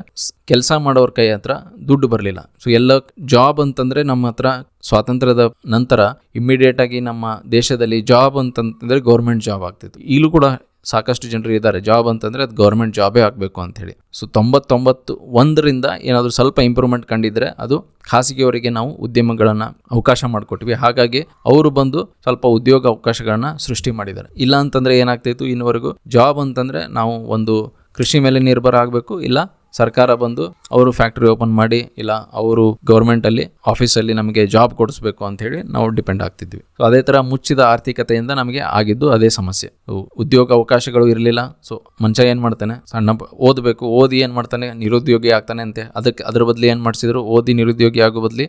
ಕೆಲಸ ಮಾಡೋರ ಕೈ ಹತ್ರ ದುಡ್ಡು ಬರಲಿಲ್ಲ. ಸೊ ಎಲ್ಲ ಜಾಬ್ ಅಂತಂದ್ರೆ ನಮ್ಮ ಹತ್ರ ಸ್ವಾತಂತ್ರ್ಯದ ನಂತರ ಇಮ್ಮಿಡಿಯೇಟ್ ಆಗಿ ನಮ್ಮ ದೇಶದಲ್ಲಿ ಜಾಬ್ ಅಂತಂತಂದ್ರೆ ಗೌರ್ಮೆಂಟ್ ಜಾಬ್ ಆಗ್ತಿತ್ತು. ಈಗಲೂ ಕೂಡ ಸಾಕಷ್ಟು ಜನರು ಇದ್ದಾರೆ, ಜಾಬ್ ಅಂತಂದರೆ ಅದು ಗೌರ್ಮೆಂಟ್ ಜಾಬೇ ಆಗಬೇಕು ಅಂಥೇಳಿ. ಸೊ 99 ಏನಾದರೂ ಸ್ವಲ್ಪ ಇಂಪ್ರೂವ್ಮೆಂಟ್ ಕಂಡಿದ್ರೆ ಅದು ಖಾಸಗಿಯವರಿಗೆ ನಾವು ಉದ್ಯಮಗಳನ್ನು ಅವಕಾಶ ಮಾಡಿಕೊಟ್ವಿ. ಹಾಗಾಗಿ ಅವರು ಬಂದು ಸ್ವಲ್ಪ ಉದ್ಯೋಗ ಅವಕಾಶಗಳನ್ನು ಸೃಷ್ಟಿ ಮಾಡಿದ್ದಾರೆ. ಇಲ್ಲ ಅಂತಂದರೆ ಏನಾಗ್ತಾಯಿತ್ತು, ಇನ್ನುವರೆಗೂ ಜಾಬ್ ಅಂತಂದರೆ ನಾವು ಒಂದು ಕೃಷಿ ಮೇಲೆ ನಿರ್ಭರ ಆಗಬೇಕು, ಇಲ್ಲ ಸರ್ಕಾರ ಬಂದು ಅವರು ಫ್ಯಾಕ್ಟ್ರಿ ಓಪನ್ ಮಾಡಿ, ಇಲ್ಲ ಅವರು ಗೌರ್ಮೆಂಟಲ್ಲಿ ಆಫೀಸಲ್ಲಿ ನಮಗೆ ಜಾಬ್ ಕೊಡಿಸ್ಬೇಕು ಅಂತ ಹೇಳಿ ನಾವು ಡಿಪೆಂಡ್ ಆಗ್ತಿದ್ವಿ. ಸೊ ಅದೇ ಥರ ಮುಚ್ಚಿದ ಆರ್ಥಿಕತೆಯಿಂದ ನಮಗೆ ಆಗಿದ್ದು ಅದೇ ಸಮಸ್ಯೆ. ಉದ್ಯೋಗ ಅವಕಾಶಗಳು ಇರಲಿಲ್ಲ. ಸೊ ಮನುಷ್ಯ ಏನು ಮಾಡ್ತಾನೆ, ಸಣ್ಣ ಓದಬೇಕು, ಓದಿ ಏನು ಮಾಡ್ತಾನೆ, ನಿರುದ್ಯೋಗಿ ಆಗ್ತಾನೆ ಅಂತೆ. ಅದ್ರ ಬದಲು ಏನು ಮಾಡಿಸಿದ್ರು, ಓದಿ ನಿರುದ್ಯೋಗಿ ಆಗೋ ಬದಲಿ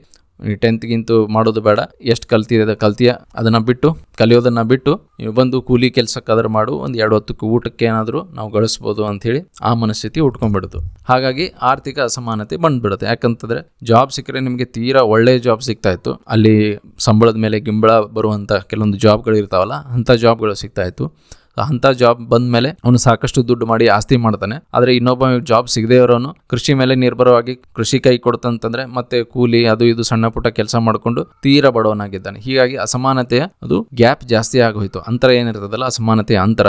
10th ಮಾಡೋದು ಬೇಡ, ಎಷ್ಟು ಕಲ್ತೀಯ ಅದನ್ನು ಬಿಟ್ಟು, ಕಲಿಯೋದನ್ನು ಬಿಟ್ಟು ನೀವು ಬಂದು ಕೂಲಿ ಕೆಲಸಕ್ಕಾದ್ರೂ ಮಾಡು, ಒಂದು 2 ಹೊತ್ತಕ್ಕೆ ಊಟಕ್ಕೆ ಏನಾದರೂ ನಾವು ಗಳಿಸ್ಬೋದು ಅಂಥೇಳಿ ಆ ಮನಸ್ಥಿತಿ ಉಟ್ಕೊಂಡ್ಬಿಡ್ತು. ಹಾಗಾಗಿ ಆರ್ಥಿಕ ಅಸಮಾನತೆ ಬಂದ್ಬಿಡುತ್ತೆ. ಯಾಕಂತಂದರೆ ಜಾಬ್ ಸಿಕ್ಕರೆ ನಿಮಗೆ ತೀರಾ ಒಳ್ಳೆಯ ಜಾಬ್ ಸಿಗ್ತಾ ಇತ್ತು, ಅಲ್ಲಿ ಸಂಬಳದ ಮೇಲೆ ಗಿಂಬಳ ಬರುವಂಥ ಕೆಲವೊಂದು ಜಾಬ್ಗಳು ಇರ್ತಾವಲ್ಲ, ಅಂಥ ಜಾಬ್ಗಳು ಸಿಗ್ತಾ ಇತ್ತು. ಅಂಥ ಜಾಬ್ ಬಂದ ಮೇಲೆ ಅವನು ಸಾಕಷ್ಟು ದುಡ್ಡು ಮಾಡಿ ಆಸ್ತಿ ಮಾಡ್ತಾನೆ. ಆದರೆ ಇನ್ನೊಬ್ಬ ಜಾಬ್ ಸಿಗದೇ ಇರೋನು ಕೃಷಿ ಮೇಲೆ ನಿರ್ಭರವಾಗಿ ಕೃಷಿ ಕೈ ಕೊಡ್ತಂತಂದ್ರೆ ಮತ್ತೆ ಕೂಲಿ ಅದು ಇದು ಸಣ್ಣ ಪುಟ್ಟ ಕೆಲಸ ಮಾಡಿಕೊಂಡು ತೀರಾ ಬಡವನಾಗಿದ್ದಾನೆ. ಹೀಗಾಗಿ ಅಸಮಾನತೆಯ ಅದು ಗ್ಯಾಪ್ ಜಾಸ್ತಿ ಆಗೋಯ್ತು. ಅಂತರ ಏನಿರ್ತದಲ್ಲ, ಅಸಮಾನತೆಯ ಅಂತರ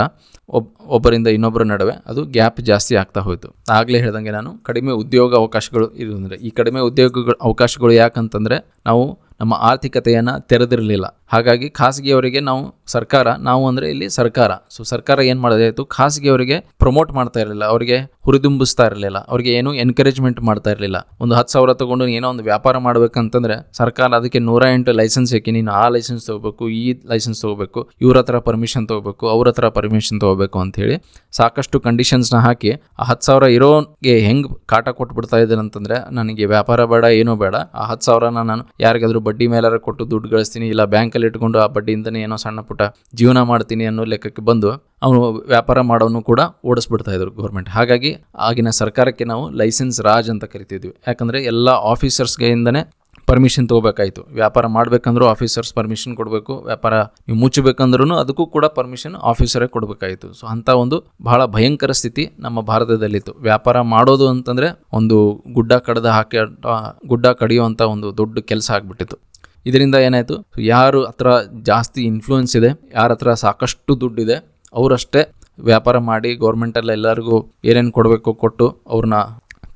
ಒಬ್ಬರಿಂದ ಇನ್ನೊಬ್ಬರ ನಡುವೆ ಅದು ಗ್ಯಾಪ್ ಜಾಸ್ತಿ ಆಗ್ತಾ ಹೋಯಿತು. ಆಗಲೇ ಹೇಳ್ದಂಗೆ ನಾನು ಕಡಿಮೆ ಉದ್ಯೋಗ ಅವಕಾಶಗಳು ಇರೋದಂದರೆ, ಈ ಕಡಿಮೆ ಉದ್ಯೋಗ ಅವಕಾಶಗಳು ಯಾಕಂತಂದರೆ ನಾವು ನಮ್ಮ ಆರ್ಥಿಕತೆಯನ್ನು ತೆರೆದಿರಲಿಲ್ಲ. ಹಾಗಾಗಿ ಖಾಸಗಿಯವರಿಗೆ ನಾವು ಅಂದರೆ ಇಲ್ಲಿ ಸರ್ಕಾರ. ಸೊ ಸರ್ಕಾರ ಏನು ಮಾಡೋದಾಯಿತು, ಖಾಸಗಿಯವರಿಗೆ ಪ್ರಮೋಟ್ ಮಾಡ್ತಾ ಇರಲಿಲ್ಲ, ಅವರಿಗೆ ಹುರಿದುಂಬಿಸ್ತಾ ಇರಲಿಲ್ಲ, ಅವರಿಗೆ ಏನು ಎನ್ಕರೇಜ್ಮೆಂಟ್ ಮಾಡ್ತಾ ಇರಲಿಲ್ಲ. ಒಂದು 10,000 ತೊಗೊಂಡು ಏನೋ ಒಂದು ವ್ಯಾಪಾರ ಮಾಡಬೇಕಂತಂದ್ರೆ ಸರ್ಕಾರ ಅದಕ್ಕೆ 108 ಲೈಸೆನ್ಸ್ ಹಾಕಿ, ನೀನು ಆ ಲೈಸೆನ್ಸ್ ತೊಗೋಬೇಕು, ಈ ಲೈಸೆನ್ಸ್ ತೊಗೋಬೇಕು, ಇವ್ರ ಹತ್ರ ಪರ್ಮಿಷನ್ ತೊಗೋಬೇಕು, ಅವ್ರ ಹತ್ರ ಪರ್ಮಿಷನ್ ತೊಗೋಬೇಕು ಅಂಥೇಳಿ ಸಾಕಷ್ಟು ಕಂಡೀಷನ್ಸ್ನ ಹಾಕಿ ಆ 10,000 ಇರೋಗೆ ಹೆಂಗೆ ಕಾಟ ಕೊಟ್ಬಿಡ್ತಾ ಇದ್ದಾರೆ ಅಂತಂದರೆ, ನನಗೆ ವ್ಯಾಪಾರ ಬೇಡ, ಏನೂ ಬೇಡ, ಆ 10,000ನ ನಾನು ಯಾರಿಗಾದ್ರೂ ಬಡ್ಡಿ ಮೇಲಾರ ಕೊಟ್ಟು ದುಡ್ಡು ಗಳಿಸ್ತೀನಿ, ಇಲ್ಲ ಬ್ಯಾಂಕಲ್ಲಿ ಇಟ್ಕೊಂಡು ಆ ಬಡ್ಡಿಯಿಂದನೇ ಏನೋ ಸಣ್ಣ ಪುಟ್ಟ ಜೀವನ ಮಾಡ್ತೀನಿ ಅನ್ನೋ ಲೆಕ್ಕಕ್ಕೆ ಬಂದು ಅವನು ವ್ಯಾಪಾರ ಮಾಡೋನು ಕೂಡ ಓಡಿಸ್ಬಿಡ್ತಾ ಇದ್ರು ಗೌರ್ಮೆಂಟ್. ಹಾಗಾಗಿ ಆಗಿನ ಸರ್ಕಾರಕ್ಕೆ ನಾವು ಲೈಸೆನ್ಸ್ ರಾಜ್ ಅಂತ ಕರಿತಿದ್ವಿ. ಯಾಕಂದರೆ ಎಲ್ಲ ಆಫೀಸರ್ಸ್ಗೆಯಿಂದನೇ ಪರ್ಮಿಷನ್ ತೊಗೋಬೇಕಾಯಿತು. ವ್ಯಾಪಾರ ಮಾಡಬೇಕಂದ್ರೂ ಆಫೀಸರ್ಸ್ ಪರ್ಮಿಷನ್ ಕೊಡಬೇಕು, ವ್ಯಾಪಾರ ನೀವು ಮುಚ್ಚಬೇಕಂದ್ರೂ ಅದಕ್ಕೂ ಕೂಡ ಪರ್ಮಿಷನ್ ಆಫೀಸರೇ ಕೊಡಬೇಕಾಯಿತು. ಸೊ ಅಂಥ ಒಂದು ಬಹಳ ಭಯಂಕರ ಸ್ಥಿತಿ ನಮ್ಮ ಭಾರತದಲ್ಲಿತ್ತು. ವ್ಯಾಪಾರ ಮಾಡೋದು ಅಂತಂದರೆ ಒಂದು ಗುಡ್ಡ ಕಡಿಯುವಂಥ ಒಂದು ದೊಡ್ಡ ಕೆಲಸ ಆಗಿಬಿಟ್ಟಿತ್ತು. ಇದರಿಂದ ಏನಾಯಿತು, ಯಾರು ಹತ್ರ ಜಾಸ್ತಿ ಇನ್ಫ್ಲೂಯೆನ್ಸ್ ಇದೆ, ಯಾರ ಹತ್ರ ಸಾಕಷ್ಟು ದುಡ್ಡಿದೆ, ಅವರಷ್ಟೇ ವ್ಯಾಪಾರ ಮಾಡಿ ಗೌರ್ಮೆಂಟಲ್ಲಿ ಎಲ್ಲರಿಗೂ ಏನೇನು ಕೊಡಬೇಕು ಕೊಟ್ಟು ಅವ್ರನ್ನ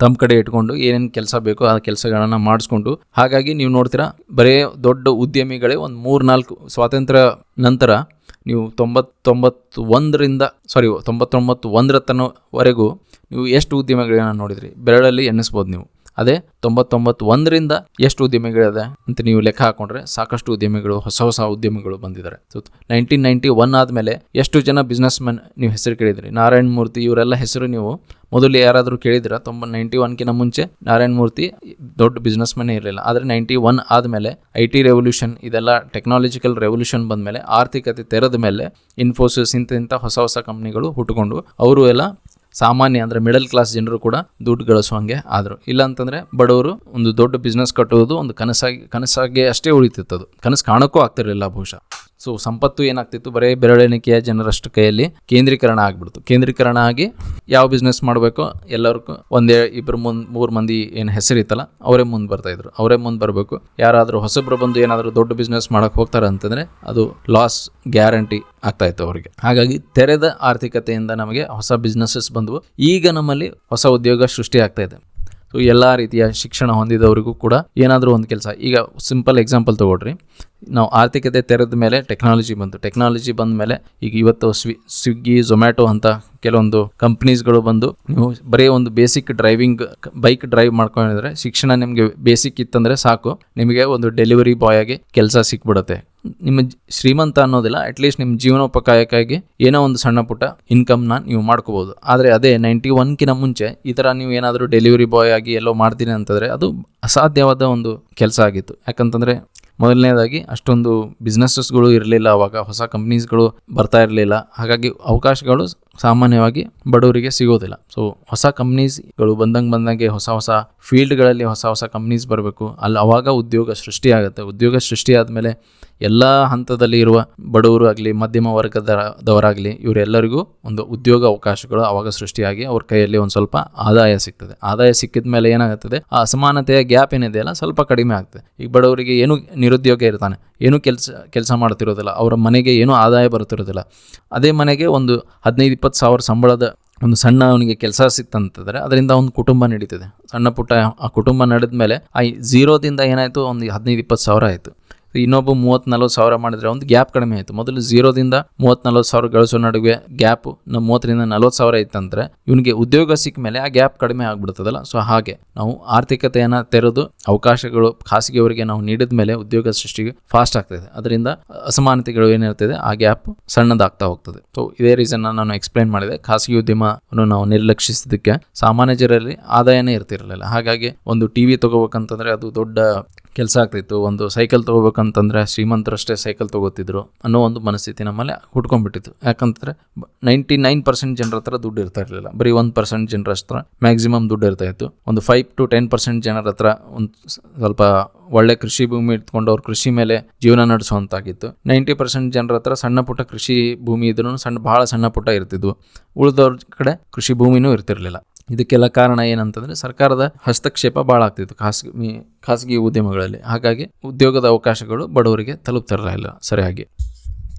ತಮ್ಮ ಕಡೆ ಇಟ್ಕೊಂಡು ಏನೇನು ಕೆಲಸ ಬೇಕೋ ಆ ಕೆಲಸಗಳನ್ನು ಮಾಡಿಸ್ಕೊಂಡು, ಹಾಗಾಗಿ ನೀವು ನೋಡ್ತೀರಾ ಬರೀ ದೊಡ್ಡ ಉದ್ಯಮಿಗಳೇ ಒಂದು 3-4 ಸ್ವಾತಂತ್ರ್ಯ ನಂತರ ನೀವು 99 ತನವರೆಗೂ ನೀವು ಎಷ್ಟು ಉದ್ಯಮಿಗಳನ್ನ ನೋಡಿದ್ರಿ, ಬೆರಳಲ್ಲಿ ಎನ್ನಿಸ್ಬೋದು ನೀವು. ಅದೇ 99 ಎಷ್ಟು ಉದ್ಯಮಿಗಳಿದೆ ಅಂತ ನೀವು ಲೆಕ್ಕ ಹಾಕೊಂಡ್ರೆ ಸಾಕಷ್ಟು ಉದ್ಯಮಿಗಳು, ಹೊಸ ಉದ್ಯಮಿಗಳು ಬಂದಿದ್ದಾರೆ. ಸೊ 1991 ಆದಮೇಲೆ ಎಷ್ಟು ಜನ ಬಿಸ್ನೆಸ್ ಮೆನ್ ನೀವು ಹೆಸರು ಕೇಳಿದ್ರಿ? ನಾರಾಯಣ್ ಮೂರ್ತಿ ಇವರೆಲ್ಲ ಹೆಸರು ನೀವು ಮೊದಲು ಯಾರಾದರೂ ಕೇಳಿದಿರ? 91 ಮುಂಚೆ ನಾರಾಯಣ್ ಮೂರ್ತಿ ದೊಡ್ಡ ಬಿಸ್ನೆಸ್ ಮೆನ್ ಇರಲಿಲ್ಲ. ಆದರೆ 91 ಆದಮೇಲೆ IT ರೆವಲ್ಯೂಷನ್, ಇದೆಲ್ಲ ಟೆಕ್ನಾಲಜಿಕಲ್ ರೆವಲ್ಯೂಷನ್ ಬಂದಮೇಲೆ, ಆರ್ಥಿಕತೆ ತೆರೆದ ಮೇಲೆ ಇನ್ಫೋಸಿಸ್ ಇಂಥ ಹೊಸ ಕಂಪ್ನಿಗಳು ಹುಟ್ಟುಕೊಂಡು ಅವರು ಎಲ್ಲ ಸಾಮಾನ್ಯ ಅಂದರೆ ಮಿಡಲ್ ಕ್ಲಾಸ್ ಜನರು ಕೂಡ ದುಡ್ಡು ಗಳಿಸುವಂಗೆ ಆದರು. ಇಲ್ಲ ಅಂತಂದರೆ ಬಡವರು ಒಂದು ದೊಡ್ಡ ಬಿಸ್ನೆಸ್ ಕಟ್ಟುವುದು ಒಂದು ಕನಸಾಗಿ ಅಷ್ಟೇ ಉಳಿತಿತ್ತು. ಅದು ಕನಸು ಕಾಣೋಕ್ಕೂ ಆಗ್ತಿರಲಿಲ್ಲ ಬಹುಶಃ. ಸೊ ಸಂಪತ್ತು ಏನಾಗ್ತಿತ್ತು, ಬರೀ ಬೆರಳೆಣಿಕೆಯ ಜನರಷ್ಟು ಕೈಯಲ್ಲಿ ಕೇಂದ್ರೀಕರಣ ಆಗಿಬಿಡ್ತು. ಕೇಂದ್ರೀಕರಣ ಆಗಿ ಯಾವ ಬಿಸ್ನೆಸ್ ಮಾಡಬೇಕೋ ಎಲ್ಲರಿಗೂ ಒಂದೇ 2-3 ಮಂದಿ ಏನು ಹೆಸರಿತ್ತಲ್ಲ ಅವರೇ ಮುಂದೆ ಬರ್ತಾಯಿದ್ರು. ಅವರೇ ಮುಂದೆ ಬರಬೇಕು. ಯಾರಾದರೂ ಹೊಸಬ್ರು ಬಂದು ಏನಾದರೂ ದೊಡ್ಡ ಬಿಸ್ನೆಸ್ ಮಾಡೋಕ್ಕೆ ಹೋಗ್ತಾರೆ ಅಂತಂದರೆ ಅದು ಲಾಸ್ ಗ್ಯಾರಂಟಿ ಆಗ್ತಾಯಿತ್ತು ಅವರಿಗೆ. ಹಾಗಾಗಿ ತೆರೆದ ಆರ್ಥಿಕತೆಯಿಂದ ನಮಗೆ ಹೊಸ ಬಿಸ್ನೆಸ್ಸಸ್ ಬಂದವು. ಈಗ ನಮ್ಮಲ್ಲಿ ಹೊಸ ಉದ್ಯೋಗ ಸೃಷ್ಟಿ ಆಗ್ತಾ ಇದೆ. ಸೊ ಎಲ್ಲ ರೀತಿಯ ಶಿಕ್ಷಣ ಹೊಂದಿದವರಿಗೂ ಕೂಡ ಏನಾದರೂ ಒಂದು ಕೆಲಸ. ಈಗ ಸಿಂಪಲ್ ಎಕ್ಸಾಂಪಲ್ ತೊಗೊಳ್ರಿ, ನಾವು ಆರ್ಥಿಕತೆ ತೆರೆದ ಮೇಲೆ ಟೆಕ್ನಾಲಜಿ ಬಂದ ಮೇಲೆ ಈಗ ಇವತ್ತು ಸ್ವಿಗ್ಗಿ, ಝೊಮ್ಯಾಟೊ ಅಂತ ಕೆಲವೊಂದು ಕಂಪ್ನೀಸ್ಗಳು ಬಂದು ನೀವು ಬರೀ ಒಂದು ಬೇಸಿಕ್ ಬೈಕ್ ಡ್ರೈವ್ ಮಾಡ್ಕೊಂಡಿದ್ರೆ, ಶಿಕ್ಷಣ ನಿಮಗೆ ಬೇಸಿಕ್ ಇತ್ತಂದರೆ ಸಾಕು, ನಿಮಗೆ ಒಂದು ಡೆಲಿವರಿ ಬಾಯ್ ಆಗಿ ಕೆಲಸ ಸಿಕ್ಬಿಡುತ್ತೆ. ನಿಮ್ಮ ಶ್ರೀಮಂತ ಅನ್ನೋದಿಲ್ಲ, ಅಟ್ಲೀಸ್ಟ್ ನಿಮ್ಮ ಜೀವನೋಪಕಾಯಕ್ಕಾಗಿ ಏನೋ ಒಂದು ಸಣ್ಣ ಪುಟ್ಟ ಇನ್ಕಮ್ನ ನೀವು ಮಾಡ್ಕೋಬೋದು. ಆದರೆ ಅದೇ 91 ಮುಂಚೆ ಈ ಥರ ನೀವು ಏನಾದರೂ ಡೆಲಿವರಿ ಬಾಯ್ ಆಗಿ ಎಲ್ಲೋ ಮಾಡ್ತೀನಿ ಅಂತಂದರೆ ಅದು ಅಸಾಧ್ಯವಾದ ಒಂದು ಕೆಲಸ ಆಗಿತ್ತು. ಯಾಕಂತಂದರೆ ಮೊದಲನೇದಾಗಿ ಅಷ್ಟೊಂದು ಬಿಸ್ನೆಸ್ಸಸ್ಗಳು ಇರಲಿಲ್ಲ, ಆವಾಗ ಹೊಸ ಕಂಪ್ನೀಸ್ಗಳು ಬರ್ತಾ ಇರಲಿಲ್ಲ. ಹಾಗಾಗಿ ಅವಕಾಶಗಳು ಸಾಮಾನ್ಯವಾಗಿ ಬಡವರಿಗೆ ಸಿಗೋದಿಲ್ಲ. ಸೊ ಹೊಸ ಕಂಪ್ನೀಸ್ಗಳು ಬಂದಂಗೆ ಹೊಸ ಫೀಲ್ಡ್ಗಳಲ್ಲಿ ಹೊಸ ಕಂಪ್ನೀಸ್ ಬರಬೇಕು. ಅವಾಗ ಉದ್ಯೋಗ ಸೃಷ್ಟಿ ಆಗುತ್ತೆ. ಉದ್ಯೋಗ ಸೃಷ್ಟಿ ಆದಮೇಲೆ ಎಲ್ಲ ಹಂತದಲ್ಲಿ ಇರುವ ಬಡವರು ಆಗಲಿ, ಮಧ್ಯಮ ವರ್ಗದವರಾಗಲಿ, ಇವರೆಲ್ಲರಿಗೂ ಒಂದು ಉದ್ಯೋಗ ಅವಕಾಶಗಳು ಆವಾಗ ಸೃಷ್ಟಿಯಾಗಿ ಅವ್ರ ಕೈಯಲ್ಲಿ ಒಂದು ಸ್ವಲ್ಪ ಆದಾಯ ಸಿಗ್ತದೆ. ಆದಾಯ ಸಿಕ್ಕಿದ ಮೇಲೆ ಏನಾಗುತ್ತದೆ, ಆ ಅಸಮಾನತೆಯ ಗ್ಯಾಪ್ ಏನಿದೆಯಲ್ಲ ಸ್ವಲ್ಪ ಕಡಿಮೆ ಆಗ್ತದೆ. ಈಗ ಬಡವರಿಗೆ ಏನು ನಿರುದ್ಯೋಗ ಇರ್ತಾನೆ, ಏನೂ ಕೆಲಸ ಮಾಡ್ತಿರೋದಿಲ್ಲ, ಅವರ ಮನೆಗೆ ಏನೂ ಆದಾಯ ಬರ್ತಿರೋದಿಲ್ಲ. ಅದೇ ಮನೆಗೆ ಒಂದು 15-20 ಸಾವಿರ ಸಂಬಳದ ಒಂದು ಸಣ್ಣ ಅವನಿಗೆ ಕೆಲಸ ಸಿಕ್ತಂತಂದರೆ ಅದರಿಂದ ಒಂದು ಕುಟುಂಬ ನಡೀತದೆ. ಸಣ್ಣ ಪುಟ್ಟ ಆ ಕುಟುಂಬ ನಡೆದ ಮೇಲೆ ಆ 0ದಿಂದ ಏನಾಯಿತು, ಒಂದು 15-20 ಸಾವಿರ ಆಯಿತು. ಇನ್ನೊಬ್ಬ 30-40 ಸಾವಿರ ಮಾಡಿದರೆ ಒಂದು ಗ್ಯಾಪ್ ಕಡಿಮೆ ಆಯಿತು. ಮೊದಲು 0ದಿಂದ 30-40 ಸಾವಿರ ಗಳಿಸೋ ನಡುವೆ ಗ್ಯಾಪು 30-40 ಸಾವಿರ ಇತ್ತಂದರೆ ಇವನಿಗೆ ಉದ್ಯೋಗ ಸಿಕ್ಕ ಮೇಲೆ ಆ ಗ್ಯಾಪ್ ಕಡಿಮೆ ಆಗಿಬಿಡ್ತದಲ್ಲ. ಸೊ ಹಾಗೆ ನಾವು ಆರ್ಥಿಕತೆಯನ್ನು ತೆರೆದು ಅವಕಾಶಗಳು ಖಾಸಗಿಯವರಿಗೆ ನಾವು ನೀಡಿದ ಮೇಲೆ ಉದ್ಯೋಗ ಸೃಷ್ಟಿಗೆ ಫಾಸ್ಟ್ ಆಗ್ತದೆ. ಅದರಿಂದ ಅಸಮಾನತೆಗಳು ಏನಿರ್ತದೆ ಆ ಗ್ಯಾಪ್ ಸಣ್ಣದಾಗ್ತಾ ಹೋಗ್ತದೆ. ಸೊ ಇದೇ ರೀಸನ್ ನಾನು ಎಕ್ಸ್ಪ್ಲೈನ್ ಮಾಡಿದೆ. ಖಾಸಗಿ ಉದ್ಯಮವನ್ನು ನಾವು ನಿರ್ಲಕ್ಷಿಸಿದ್ದಕ್ಕೆ ಸಾಮಾನ್ಯ ಜನರಲ್ಲಿ ಆದಾಯನೇ ಇರ್ತಿರಲಿಲ್ಲ. ಹಾಗಾಗಿ ಒಂದು TV ತೊಗೋಬೇಕಂತಂದರೆ ಅದು ದೊಡ್ಡ ಕೆಲಸ ಆಗ್ತಿತ್ತು. ಒಂದು ಸೈಕಲ್ ತೊಗೋಬೇಕಂತಂದರೆ ಶ್ರೀಮಂತರಷ್ಟೇ ಸೈಕಲ್ ತೊಗೋತಿದ್ರು ಅನ್ನೋ ಒಂದು ಮನಸ್ಥಿತಿ ನಮ್ಮಲ್ಲಿ ಹುಟ್ಕೊಂಡ್ಬಿಟ್ಟಿತ್ತು. ಯಾಕಂತಂದರೆ 99% ಜನರ ಹತ್ರ ದುಡ್ಡು ಇರ್ತಾ ಇರಲಿಲ್ಲ, ಬರೀ 1% ಜನರ ಹತ್ರ ಮ್ಯಾಕ್ಸಿಮಮ್ ದುಡ್ಡು ಇರ್ತಾ ಇತ್ತು. ಒಂದು 5-10% ಜನರ ಹತ್ರ ಒಂದು ಸ್ವಲ್ಪ ಒಳ್ಳೆ ಕೃಷಿ ಭೂಮಿ ಇಟ್ಕೊಂಡು ಅವ್ರು ಕೃಷಿ ಮೇಲೆ ಜೀವನ ನಡೆಸುವಂತಾಗಿತ್ತು. 90% ಜನರ ಹತ್ರ ಸಣ್ಣ ಪುಟ್ಟ ಕೃಷಿ ಭೂಮಿ ಇದ್ರೂ ಭಾಳ ಸಣ್ಣ ಪುಟ್ಟ ಇರ್ತಿದ್ವು. ಉಳಿದವ್ರ ಕಡೆ ಕೃಷಿ ಭೂಮಿನೂ ಇರ್ತಿರಲಿಲ್ಲ. ಇದಕ್ಕೆಲ್ಲ ಕಾರಣ ಏನಂತಂದರೆ ಸರ್ಕಾರದ ಹಸ್ತಕ್ಷೇಪ ಭಾಳ ಆಗ್ತಿತ್ತು ಖಾಸಗಿ ಉದ್ಯಮಗಳಲ್ಲಿ. ಹಾಗಾಗಿ ಉದ್ಯೋಗದ ಅವಕಾಶಗಳು ಬಡವರಿಗೆ ತಲುಪ್ತಿರಲಿಲ್ಲ ಸರಿಯಾಗಿ.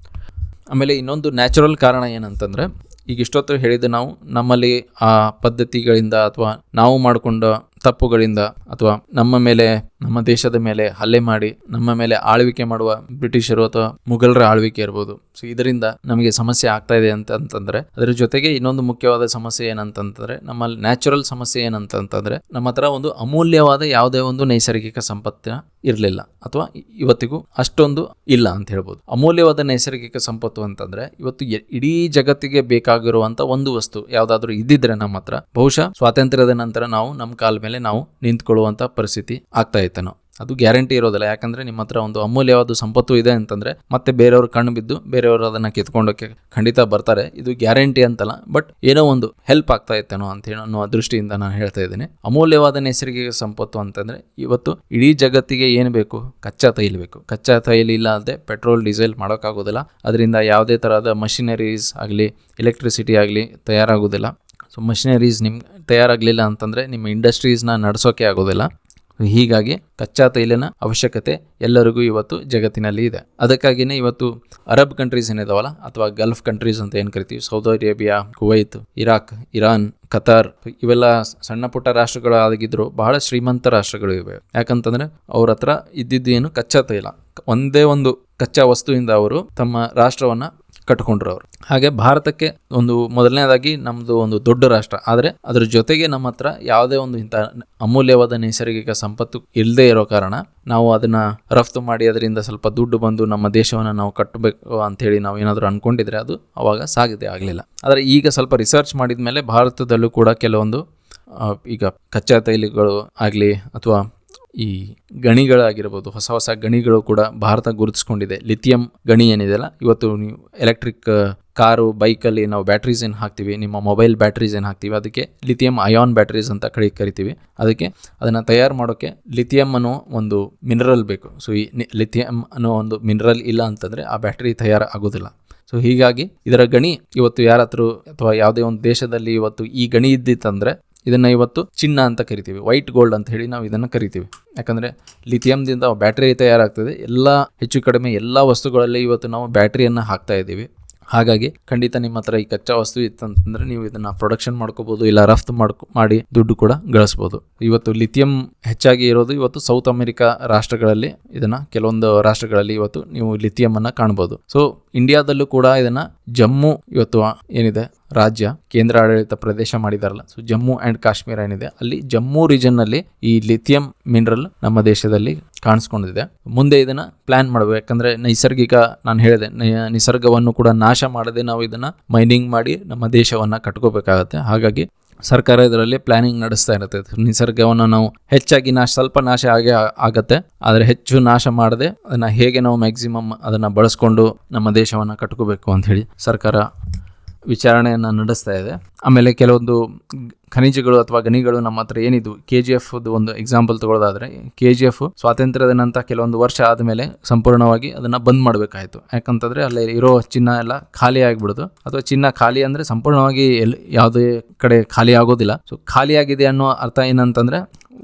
ಆಮೇಲೆ ಇನ್ನೊಂದು ನ್ಯಾಚುರಲ್ ಕಾರಣ ಏನಂತಂದರೆ, ಈಗ ಇಷ್ಟೊತ್ತು ಹೇಳಿದ್ದು ನಾವು ನಮ್ಮಲ್ಲಿ ಆ ಪದ್ಧತಿಗಳಿಂದ ಅಥವಾ ನಾವು ಮಾಡಿಕೊಂಡ ತಪ್ಪುಗಳಿಂದ ಅಥವಾ ನಮ್ಮ ದೇಶದ ಮೇಲೆ ಹಲ್ಲೆ ಮಾಡಿ ನಮ್ಮ ಮೇಲೆ ಆಳ್ವಿಕೆ ಮಾಡುವ ಬ್ರಿಟಿಷರು ಅಥವಾ ಮುಘಲರ ಆಳ್ವಿಕೆ ಇರ್ಬೋದು. ಸೊ ಇದರಿಂದ ನಮಗೆ ಸಮಸ್ಯೆ ಆಗ್ತಾ ಇದೆ ಅಂತಂದರೆ, ಅದರ ಜೊತೆಗೆ ಇನ್ನೊಂದು ಮುಖ್ಯವಾದ ಸಮಸ್ಯೆ ಏನಂತಂದರೆ, ನಮ್ಮಲ್ಲಿ ನ್ಯಾಚುರಲ್ ಸಮಸ್ಯೆ ಏನಂತಂದರೆ, ನಮ್ಮ ಹತ್ರ ಒಂದು ಅಮೂಲ್ಯವಾದ ಯಾವುದೇ ಒಂದು ನೈಸರ್ಗಿಕ ಸಂಪತ್ತು ಇರಲಿಲ್ಲ ಅಥವಾ ಇವತ್ತಿಗೂ ಅಷ್ಟೊಂದು ಇಲ್ಲ ಅಂತ ಹೇಳ್ಬೋದು. ಅಮೂಲ್ಯವಾದ ನೈಸರ್ಗಿಕ ಸಂಪತ್ತು ಅಂತಂದರೆ ಇವತ್ತು ಇಡೀ ಜಗತ್ತಿಗೆ ಬೇಕಾಗಿರುವಂಥ ಒಂದು ವಸ್ತು ಯಾವುದಾದ್ರೂ ಇದ್ದಿದ್ರೆ ನಮ್ಮ ಹತ್ರ, ಬಹುಶಃ ಸ್ವಾತಂತ್ರ್ಯದ ನಂತರ ನಾವು ನಮ್ಮ ಕಾಲ ಮೇಲೆ ನಾವು ನಿಂತ್ಕೊಳ್ಳುವಂಥ ಪರಿಸ್ಥಿತಿ ಆಗ್ತಾ ಇತ್ತೇನೋ. ಅದು ಗ್ಯಾರಂಟಿ ಇರೋದಿಲ್ಲ. ಯಾಕಂದರೆ ನಿಮ್ಮ ಹತ್ರ ಒಂದು ಅಮೂಲ್ಯವಾದ ಸಂಪತ್ತು ಇದೆ ಅಂತಂದರೆ ಮತ್ತೆ ಬೇರೆಯವ್ರ ಕಣ್ಣು ಬಿದ್ದು ಬೇರೆಯವರು ಅದನ್ನು ಕಿತ್ಕೊಂಡೋಕ್ಕೆ ಖಂಡಿತ ಬರ್ತಾರೆ. ಇದು ಗ್ಯಾರಂಟಿ ಅಂತಲ್ಲ, ಬಟ್ ಏನೋ ಒಂದು ಹೆಲ್ಪ್ ಆಗ್ತಾ ಇತ್ತೇನೋ ಅಂತ ಹೇಳೋ ಅನ್ನೋ ದೃಷ್ಟಿಯಿಂದ ನಾನು ಹೇಳ್ತಾ ಇದ್ದೀನಿ. ಅಮೂಲ್ಯವಾದ ನೈಸರ್ಗಿಕ ಸಂಪತ್ತು ಅಂತಂದರೆ ಇವತ್ತು ಇಡೀ ಜಗತ್ತಿಗೆ ಏನು ಬೇಕು, ಕಚ್ಚಾ ತೈಲ ಬೇಕು. ಕಚ್ಚಾ ತೈಲ ಇಲ್ಲ ಅಂದರೆ ಪೆಟ್ರೋಲ್ ಡೀಸೆಲ್ ಮಾಡೋಕ್ಕಾಗೋದಿಲ್ಲ. ಅದರಿಂದ ಯಾವುದೇ ಥರದ ಮಷಿನರೀಸ್ ಆಗಲಿ ಎಲೆಕ್ಟ್ರಿಸಿಟಿ ಆಗಲಿ ತಯಾರಾಗೋದಿಲ್ಲ. ಸೊ ಮಷಿನರೀಸ್ ನಿಮ್ಗೆ ತಯಾರಾಗಲಿಲ್ಲ ಅಂತಂದರೆ ನಿಮ್ಮ ಇಂಡಸ್ಟ್ರೀಸ್ನ ನಡೆಸೋಕೆ ಆಗೋದಿಲ್ಲ. ಹೀಗಾಗಿ ಕಚ್ಚಾ ತೈಲನ ಅವಶ್ಯಕತೆ ಎಲ್ಲರಿಗೂ ಇವತ್ತು ಜಗತ್ತಿನಲ್ಲಿ ಇದೆ. ಅದಕ್ಕಾಗಿಯೇ ಇವತ್ತು ಅರಬ್ ಕಂಟ್ರೀಸ್ ಏನಿದಾವಲ್ಲ ಅಥವಾ ಗಲ್ಫ್ ಕಂಟ್ರೀಸ್ ಅಂತ ಏನು ಕರಿತೀವಿ, Saudi Arabia, Kuwait, Iraq, Iran, Qatar, ಇವೆಲ್ಲ ಸಣ್ಣ ಪುಟ್ಟ ರಾಷ್ಟ್ರಗಳು ಆಗಿದ್ರು ಬಹಳ ಶ್ರೀಮಂತ ರಾಷ್ಟ್ರಗಳು ಇವೆ. ಯಾಕಂತಂದರೆ ಅವ್ರ ಹತ್ರ ಇದ್ದಿದ್ದು ಏನು, ಕಚ್ಚಾ ತೈಲ. ಒಂದೇ ಒಂದು ಕಚ್ಚಾ ವಸ್ತುವಿಂದ ಅವರು ತಮ್ಮ ರಾಷ್ಟ್ರವನ್ನು ಕಟ್ಕೊಂಡ್ರು ಅವರು. ಹಾಗೆ ಭಾರತಕ್ಕೆ ಒಂದು ಮೊದಲನೇದಾಗಿ ನಮ್ದು ಒಂದು ದೊಡ್ಡ ರಾಷ್ಟ್ರ, ಆದರೆ ಅದ್ರ ಜೊತೆಗೆ ನಮ್ಮ ಹತ್ರ ಯಾವುದೇ ಒಂದು ಇಂಥ ಅಮೂಲ್ಯವಾದ ನೈಸರ್ಗಿಕ ಸಂಪತ್ತು ಇಲ್ಲದೆ ಇರೋ ಕಾರಣ ನಾವು ಅದನ್ನ ರಫ್ತು ಮಾಡಿ ಅದರಿಂದ ಸ್ವಲ್ಪ ದುಡ್ಡು ಬಂದು ನಮ್ಮ ದೇಶವನ್ನು ನಾವು ಕಟ್ಟಬೇಕು ಅಂತೇಳಿ ನಾವು ಏನಾದರೂ ಅನ್ಕೊಂಡಿದ್ರೆ ಅದು ಅವಾಗ ಸಾಧ್ಯತೆ ಆಗಲಿಲ್ಲ. ಆದರೆ ಈಗ ಸ್ವಲ್ಪ ರಿಸರ್ಚ್ ಮಾಡಿದ ಮೇಲೆ ಭಾರತದಲ್ಲೂ ಕೂಡ ಕೆಲವೊಂದು ಈಗ ಕಚ್ಚಾ ತೈಲಗಳು ಆಗಲಿ ಅಥವಾ ಈ ಗಣಿಗಳಾಗಿರ್ಬೋದು, ಹೊಸ ಹೊಸ ಗಣಿಗಳು ಕೂಡ ಭಾರತ ಗುರುತಿಸ್ಕೊಂಡಿದೆ. ಲಿಥಿಯಂ ಗಣಿ ಏನಿದೆಯಲ್ಲ, ಇವತ್ತು ನೀವು ಎಲೆಕ್ಟ್ರಿಕ್ ಕಾರು ಬೈಕಲ್ಲಿ ನಾವು ಬ್ಯಾಟ್ರೀಸ್ ಏನು ಹಾಕ್ತೀವಿ, ನಿಮ್ಮ ಮೊಬೈಲ್ ಬ್ಯಾಟ್ರೀಸ್ ಏನು ಹಾಕ್ತೀವಿ, ಅದಕ್ಕೆ ಲಿಥಿಯಂ ಅಯಾನ್ ಬ್ಯಾಟ್ರೀಸ್ ಅಂತ ಕರಿತೀವಿ. ಅದಕ್ಕೆ ಅದನ್ನು ತಯಾರು ಮಾಡೋಕ್ಕೆ ಲಿಥಿಯಂ ಅನ್ನೋ ಒಂದು ಮಿನರಲ್ ಬೇಕು. ಸೊ ಈ ಲಿಥಿಯಂ ಅನ್ನೋ ಒಂದು ಮಿನರಲ್ ಇಲ್ಲ ಅಂತಂದರೆ ಆ ಬ್ಯಾಟ್ರಿ ತಯಾರು ಆಗೋದಿಲ್ಲ. ಸೊ ಹೀಗಾಗಿ ಇದರ ಗಣಿ ಇವತ್ತು ಯಾರ ಹತ್ರ ಅಥವಾ ಯಾವುದೇ ಒಂದು ದೇಶದಲ್ಲಿ ಇವತ್ತು ಈ ಗಣಿ ಇದ್ದಿತ್ತಂದರೆ ಇದನ್ನು ಇವತ್ತು ಚಿನ್ನ ಅಂತ ಕರಿತೀವಿ, ವೈಟ್ ಗೋಲ್ಡ್ ಅಂತ ಹೇಳಿ ನಾವು ಇದನ್ನು ಕರಿತೀವಿ. ಯಾಕಂದರೆ ಲಿಥಿಯಂದಿಂದ ಬ್ಯಾಟ್ರಿ ತಯಾರಾಗ್ತದೆ. ಎಲ್ಲ ಹೆಚ್ಚು ಕಡಿಮೆ ಎಲ್ಲ ವಸ್ತುಗಳಲ್ಲಿ ಇವತ್ತು ನಾವು ಬ್ಯಾಟ್ರಿಯನ್ನು ಹಾಕ್ತಾ ಇದ್ದೀವಿ. ಹಾಗಾಗಿ ಖಂಡಿತ ನಿಮ್ಮ ಹತ್ರ ಈ ಕಚ್ಚಾ ವಸ್ತು ಇತ್ತಂತಂದರೆ ನೀವು ಇದನ್ನು ಪ್ರೊಡಕ್ಷನ್ ಮಾಡ್ಕೋಬೋದು, ಇಲ್ಲ ರಫ್ತು ಮಾಡಿ ದುಡ್ಡು ಕೂಡ ಗಳಿಸ್ಬೋದು. ಇವತ್ತು ಲಿಥಿಯಂ ಹೆಚ್ಚಾಗಿ ಇರೋದು ಇವತ್ತು ಸೌತ್ ಅಮೆರಿಕಾ ರಾಷ್ಟ್ರಗಳಲ್ಲಿ, ಇದನ್ನು ಕೆಲವೊಂದು ರಾಷ್ಟ್ರಗಳಲ್ಲಿ ಇವತ್ತು ನೀವು ಲಿಥಿಯಮನ್ನು ಕಾಣ್ಬೋದು. ಸೊ ಇಂಡಿಯಾದಲ್ಲೂ ಕೂಡ ಇದನ್ನು ಜಮ್ಮು ಇವತ್ತು ಏನಿದೆ ರಾಜ್ಯ ಕೇಂದ್ರ ಆಡಳಿತ ಪ್ರದೇಶ ಮಾಡಿದಾರಲ್ಲ, ಸೊ ಜಮ್ಮು ಆ್ಯಂಡ್ ಕಾಶ್ಮೀರ ಏನಿದೆ ಅಲ್ಲಿ ಜಮ್ಮು ರೀಜನ್ನಲ್ಲಿ ಈ ಲಿಥಿಯಂ ಮಿನರಲ್ ನಮ್ಮ ದೇಶದಲ್ಲಿ ಕಾಣಿಸ್ಕೊಂಡಿದೆ. ಮುಂದೆ ಇದನ್ನು ಪ್ಲ್ಯಾನ್ ಮಾಡಬೇಕು. ಯಾಕಂದರೆ ನೈಸರ್ಗಿಕ, ನಾನು ಹೇಳಿದೆ, ನಿಸರ್ಗವನ್ನು ಕೂಡ ನಾಶ ಮಾಡದೆ ನಾವು ಇದನ್ನು ಮೈನಿಂಗ್ ಮಾಡಿ ನಮ್ಮ ದೇಶವನ್ನು ಕಟ್ಕೋಬೇಕಾಗತ್ತೆ. ಹಾಗಾಗಿ ಸರ್ಕಾರ ಇದರಲ್ಲಿ ಪ್ಲಾನಿಂಗ್ ನಡೆಸ್ತಾ ಇರುತ್ತೆ. ನಿಸರ್ಗವನ್ನು ನಾವು ಹೆಚ್ಚಾಗಿ ಸ್ವಲ್ಪ ನಾಶ ಆಗತ್ತೆ, ಆದರೆ ಹೆಚ್ಚು ನಾಶ ಮಾಡದೆ ಅದನ್ನು ಹೇಗೆ ನಾವು ಮ್ಯಾಕ್ಸಿಮಮ್ ಅದನ್ನು ಬಳಸ್ಕೊಂಡು ನಮ್ಮ ದೇಶವನ್ನು ಕಟ್ಕೋಬೇಕು ಅಂಥೇಳಿ ಸರ್ಕಾರ ವಿಚಾರಣೆಯನ್ನು ನಡೆಸ್ತಾ ಇದೆ. ಆಮೇಲೆ ಕೆಲವೊಂದು ಖನಿಜಗಳು ಅಥವಾ ಗಣಿಗಳು ನಮ್ಮ ಹತ್ರ ಏನಿದ್ವು, KGF ಒಂದು ಎಕ್ಸಾಂಪಲ್ ತಗೊಳ್ಳೋದಾದರೆ, KGF ಸ್ವಾತಂತ್ರ್ಯದ ನಂತರ ಕೆಲವೊಂದು ವರ್ಷ ಆದಮೇಲೆ ಸಂಪೂರ್ಣವಾಗಿ ಅದನ್ನು ಬಂದ್ ಮಾಡಬೇಕಾಯಿತು. ಯಾಕಂತಂದರೆ ಅಲ್ಲಿ ಇರೋ ಚಿನ್ನ ಎಲ್ಲ ಖಾಲಿ ಆಗಿಬಿಡೋದು. ಅಥವಾ ಚಿನ್ನ ಖಾಲಿ ಅಂದರೆ ಸಂಪೂರ್ಣವಾಗಿ ಯಾವುದೇ ಕಡೆ ಖಾಲಿ ಆಗೋದಿಲ್ಲ. ಸೊ ಖಾಲಿಯಾಗಿದೆ ಅನ್ನೋ ಅರ್ಥ ಏನಂತಂದರೆ,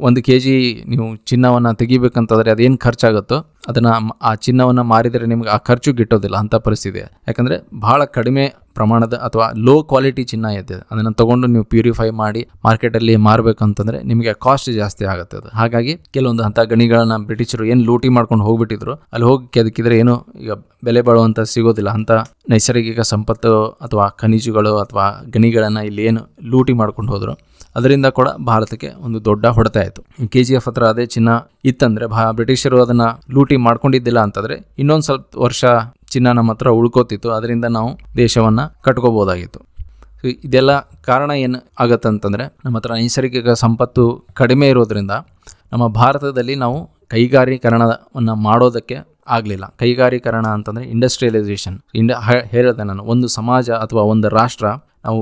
1 kg ನೀವು ಚಿನ್ನವನ್ನು ತೆಗಿಬೇಕಂತಂದರೆ ಅದೇನು ಖರ್ಚಾಗುತ್ತೋ ಅದನ್ನು ಆ ಚಿನ್ನವನ್ನು ಮಾರಿದರೆ ನಿಮ್ಗೆ ಆ ಖರ್ಚು ಗಿಟ್ಟೋದಿಲ್ಲ ಅಂಥ ಪರಿಸ್ಥಿತಿ. ಯಾಕಂದರೆ ಭಾಳ ಕಡಿಮೆ ಪ್ರಮಾಣದ ಅಥವಾ ಲೋ ಕ್ವಾಲಿಟಿ ಚಿನ್ನ ಇದೆ, ಅದನ್ನು ತೊಗೊಂಡು ನೀವು ಪ್ಯೂರಿಫೈ ಮಾಡಿ ಮಾರ್ಕೆಟಲ್ಲಿ ಮಾರಬೇಕಂತಂದರೆ ನಿಮಗೆ ಕಾಸ್ಟ್ ಜಾಸ್ತಿ ಆಗುತ್ತೆ ಅದು. ಹಾಗಾಗಿ ಕೆಲವೊಂದು ಅಂಥ ಗಣಿಗಳನ್ನು ಬ್ರಿಟಿಷರು ಏನು ಲೂಟಿ ಮಾಡ್ಕೊಂಡು ಹೋಗ್ಬಿಟ್ಟಿದ್ರು, ಅಲ್ಲಿ ಹೋಗಿ ಕೆದಕಿದ್ರೆ ಏನು ಈಗ ಬೆಲೆ ಬಾಳುವಂಥ ಸಿಗೋದಿಲ್ಲ. ಅಂಥ ನೈಸರ್ಗಿಕ ಸಂಪತ್ತು ಅಥವಾ ಖನಿಜಗಳು ಅಥವಾ ಗಣಿಗಳನ್ನು ಇಲ್ಲಿ ಏನು ಲೂಟಿ ಮಾಡ್ಕೊಂಡು ಹೋದರು, ಅದರಿಂದ ಕೂಡ ಭಾರತಕ್ಕೆ ಒಂದು ದೊಡ್ಡ ಹೊಡೆತ ಆಯಿತು. KGF ಹತ್ರ ಅದೇ ಚಿನ್ನ ಇತ್ತಂದರೆ, ಬ್ರಿಟಿಷರು ಅದನ್ನು ಲೂಟಿ ಮಾಡ್ಕೊಂಡಿದ್ದಿಲ್ಲ ಅಂತಂದರೆ ಇನ್ನೊಂದು ಸ್ವಲ್ಪ ವರ್ಷ ಚಿನ್ನ ನಮ್ಮ ಹತ್ರ ಉಳ್ಕೋತಿತ್ತು, ಅದರಿಂದ ನಾವು ದೇಶವನ್ನು ಕಟ್ಕೋಬೋದಾಗಿತ್ತು. ಸೊ ಇದೆಲ್ಲ ಕಾರಣ ಏನು ಆಗತ್ತಂತಂದರೆ, ನಮ್ಮ ಹತ್ರ ನೈಸರ್ಗಿಕ ಸಂಪತ್ತು ಕಡಿಮೆ ಇರೋದ್ರಿಂದ ನಮ್ಮ ಭಾರತದಲ್ಲಿ ನಾವು ಕೈಗಾರೀಕರಣವನ್ನು ಮಾಡೋದಕ್ಕೆ ಆಗಲಿಲ್ಲ. ಕೈಗಾರೀಕರಣ ಅಂತಂದರೆ ಇಂಡಸ್ಟ್ರಿಯಲೈಸೇಷನ್. ಹೇಳಿದೆ ನಾನು, ಒಂದು ಸಮಾಜ ಅಥವಾ ಒಂದು ರಾಷ್ಟ್ರ ನಾವು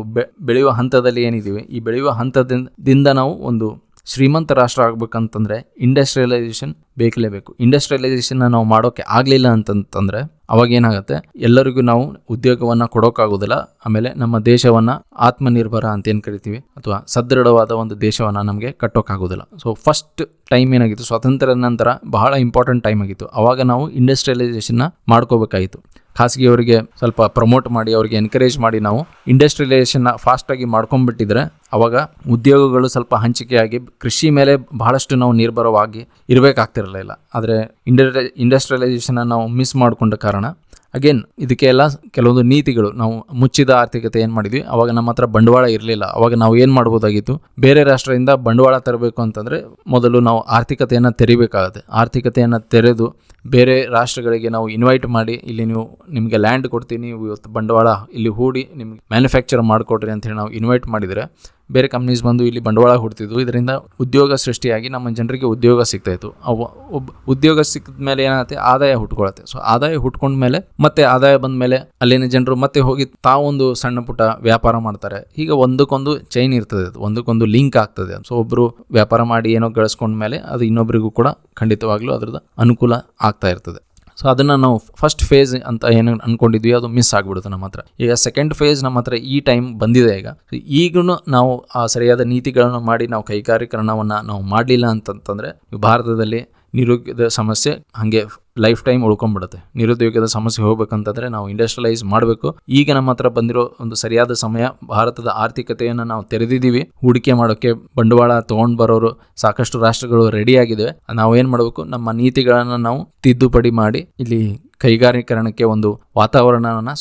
ಬೆಳೆಯುವ ಹಂತದಲ್ಲಿ ಏನಿದ್ದೀವಿ, ಈ ಬೆಳೆಯುವ ಹಂತದಿಂದ ನಾವು ಒಂದು ಶ್ರೀಮಂತ ರಾಷ್ಟ್ರ ಆಗಬೇಕಂತಂದರೆ ಇಂಡಸ್ಟ್ರಿಯಲೈಸೇಷನ್ ಬೇಕಲೇಬೇಕು. ಇಂಡಸ್ಟ್ರಿಯಲೈಸೇಷನ್ನ ನಾವು ಮಾಡೋಕ್ಕೆ ಆಗಲಿಲ್ಲ ಅಂತಂತಂದರೆ ಅವಾಗ ಏನಾಗುತ್ತೆ, ಎಲ್ಲರಿಗೂ ನಾವು ಉದ್ಯೋಗವನ್ನು ಕೊಡೋಕ್ಕಾಗೋದಿಲ್ಲ. ಆಮೇಲೆ ನಮ್ಮ ದೇಶವನ್ನು ಆತ್ಮನಿರ್ಭರ ಅಂತ ಏನು ಕರಿತೀವಿ ಅಥವಾ ಸದೃಢವಾದ ಒಂದು ದೇಶವನ್ನು ನಮಗೆ ಕಟ್ಟೋಕ್ಕಾಗೋದಿಲ್ಲ. ಸೊ ಫಸ್ಟ್ ಟೈಮ್ ಏನಾಗಿತ್ತು, ಸ್ವಾತಂತ್ರ್ಯದ ನಂತರ ಬಹಳ ಇಂಪಾರ್ಟೆಂಟ್ ಟೈಮ್ ಆಗಿತ್ತು. ಆವಾಗ ನಾವು ಇಂಡಸ್ಟ್ರಿಯಲೈಸೇಷನ್ನ ಮಾಡ್ಕೋಬೇಕಾಯಿತು. ಖಾಸಗಿಯವರಿಗೆ ಸ್ವಲ್ಪ ಪ್ರಮೋಟ್ ಮಾಡಿ ಅವ್ರಿಗೆ ಎನ್ಕರೇಜ್ ಮಾಡಿ ನಾವು ಇಂಡಸ್ಟ್ರಿಯಲೈಸೇಷನ್ನ ಫಾಸ್ಟಾಗಿ ಮಾಡ್ಕೊಂಡ್ಬಿಟ್ಟಿದ್ರೆ ಅವಾಗ ಉದ್ಯೋಗಗಳು ಸ್ವಲ್ಪ ಹಂಚಿಕೆಯಾಗಿ ಕೃಷಿ ಮೇಲೆ ಬಹಳಷ್ಟು ನಾವು ನಿರ್ಭರವಾಗಿ ಇರಬೇಕಾಗ್ತಿರಲಿಲ್ಲ. ಆದರೆ ಇಂಡಸ್ಟ್ರಿಯಲೈಸೇಷನ್ನ ನಾವು ಮಿಸ್ ಮಾಡಿಕೊಂಡ ಕಾರಣ ಅಗೇನ್ ಇದಕ್ಕೆ ಎಲ್ಲ ಕೆಲವೊಂದು ನೀತಿಗಳು, ನಾವು ಮುಚ್ಚಿದ ಆರ್ಥಿಕತೆ ಏನು ಮಾಡಿದ್ವಿ, ಅವಾಗ ನಮ್ಮ ಹತ್ರ ಬಂಡವಾಳ ಇರಲಿಲ್ಲ. ಅವಾಗ ನಾವು ಏನು ಮಾಡ್ಬೋದಾಗಿತ್ತು, ಬೇರೆ ರಾಷ್ಟ್ರದಿಂದ ಬಂಡವಾಳ ತರಬೇಕು ಅಂತಂದರೆ ಮೊದಲು ನಾವು ಆರ್ಥಿಕತೆಯನ್ನು ತೆರಿಬೇಕಾಗುತ್ತೆ. ಆರ್ಥಿಕತೆಯನ್ನು ತೆರೆದು ಬೇರೆ ರಾಷ್ಟ್ರಗಳಿಗೆ ನಾವು ಇನ್ವೈಟ್ ಮಾಡಿ, ಇಲ್ಲಿ ನಿಮಗೆ ಲ್ಯಾಂಡ್ ಕೊಡ್ತೀನಿ, ನೀವು ಇವತ್ತು ಬಂಡವಾಳ ಇಲ್ಲಿ ಹೂಡಿ ನಿಮ್ಗೆ ಮ್ಯಾನುಫ್ಯಾಕ್ಚರ್ ಮಾಡಿಕೊಡ್ರಿ ಅಂತೇಳಿ ನಾವು ಇನ್ವೈಟ್ ಮಾಡಿದರೆ ಬೇರೆ ಕಂಪ್ನೀಸ್ ಬಂದು ಇಲ್ಲಿ ಬಂಡವಾಳ ಹೂಡ್ತಿದ್ವು. ಇದರಿಂದ ಉದ್ಯೋಗ ಸೃಷ್ಟಿಯಾಗಿ ನಮ್ಮ ಜನರಿಗೆ ಉದ್ಯೋಗ ಸಿಗ್ತಾಯಿತ್ತು. ಉದ್ಯೋಗ ಸಿಕ್ಕಿದ ಮೇಲೆ ಏನಾಗುತ್ತೆ, ಆದಾಯ ಹುಟ್ಕೊಳತ್ತೆ. ಸೊ ಆದಾಯ ಹುಟ್ಕೊಂಡ್ಮೇಲೆ ಮತ್ತೆ ಆದಾಯ ಬಂದ ಮೇಲೆ ಅಲ್ಲಿನ ಜನರು ಮತ್ತೆ ಹೋಗಿ ತಾವೊಂದು ಸಣ್ಣ ಪುಟ್ಟ ವ್ಯಾಪಾರ ಮಾಡ್ತಾರೆ. ಹೀಗೆ ಒಂದಕ್ಕೊಂದು ಚೈನ್ ಇರ್ತದೆ, ಅದು ಒಂದಕ್ಕೊಂದು ಲಿಂಕ್ ಆಗ್ತದೆ. ಸೊ ಒಬ್ಬರು ವ್ಯಾಪಾರ ಮಾಡಿ ಏನೋ ಗಳಿಸ್ಕೊಂಡ್ಮೇಲೆ ಅದು ಇನ್ನೊಬ್ಬರಿಗೂ ಕೂಡ ಖಂಡಿತವಾಗ್ಲೂ ಅದ್ರದ್ದು ಅನುಕೂಲ ಆಗ್ತಾ ಇರ್ತದೆ. ಸೊ ಅದನ್ನು ನಾವು ಫಸ್ಟ್ ಫೇಸ್ ಅಂತ ಏನು ಅಂದ್ಕೊಂಡಿದ್ವಿ ಅದು ಮಿಸ್ ಆಗಿಬಿಡುತ್ತೆ ನಮ್ಮ ಹತ್ರ. ಈಗ ಸೆಕೆಂಡ್ ಫೇಸ್ ನಮ್ಮ ಹತ್ರ ಈ ಟೈಮ್ ಬಂದಿದೆ. ಈಗೂ ನಾವು ಆ ಸರಿಯಾದ ನೀತಿಗಳನ್ನು ಮಾಡಿ ನಾವು ಕೈಗಾರೀಕರಣವನ್ನು ನಾವು ಮಾಡಲಿಲ್ಲ ಅಂತಂತಂದರೆ ಭಾರತದಲ್ಲಿ ನಿರುದ್ಯೋಗದ ಸಮಸ್ಯೆ ಹಾಗೆ ಲೈಫ್ ಟೈಮ್ ಉಳ್ಕೊಂಡ್ಬಿಡುತ್ತೆ. ನಿರುದ್ಯೋಗದ ಸಮಸ್ಯೆ ಹೋಗ್ಬೇಕಂತಂದರೆ ನಾವು ಇಂಡಸ್ಟ್ರಿಯಲೈಸ್ ಮಾಡಬೇಕು. ಈಗ ನಮ್ಮ ಹತ್ರ ಬಂದಿರೋ ಒಂದು ಸರಿಯಾದ ಸಮಯ. ಭಾರತದ ಆರ್ಥಿಕತೆಯನ್ನು ನಾವು ತೆರೆದಿದ್ದೀವಿ. ಹೂಡಿಕೆ ಮಾಡೋಕ್ಕೆ ಬಂಡವಾಳ ತೊಗೊಂಡು ಬರೋರು ಸಾಕಷ್ಟು ರಾಷ್ಟ್ರಗಳು ರೆಡಿಯಾಗಿವೆ. ನಾವೇನು ಮಾಡಬೇಕು, ನಮ್ಮ ನೀತಿಗಳನ್ನು ನಾವು ತಿದ್ದುಪಡಿ ಮಾಡಿ ಇಲ್ಲಿ ಕೈಗಾರೀಕರಣಕ್ಕೆ ಒಂದು ವಾತಾವರಣವನ್ನು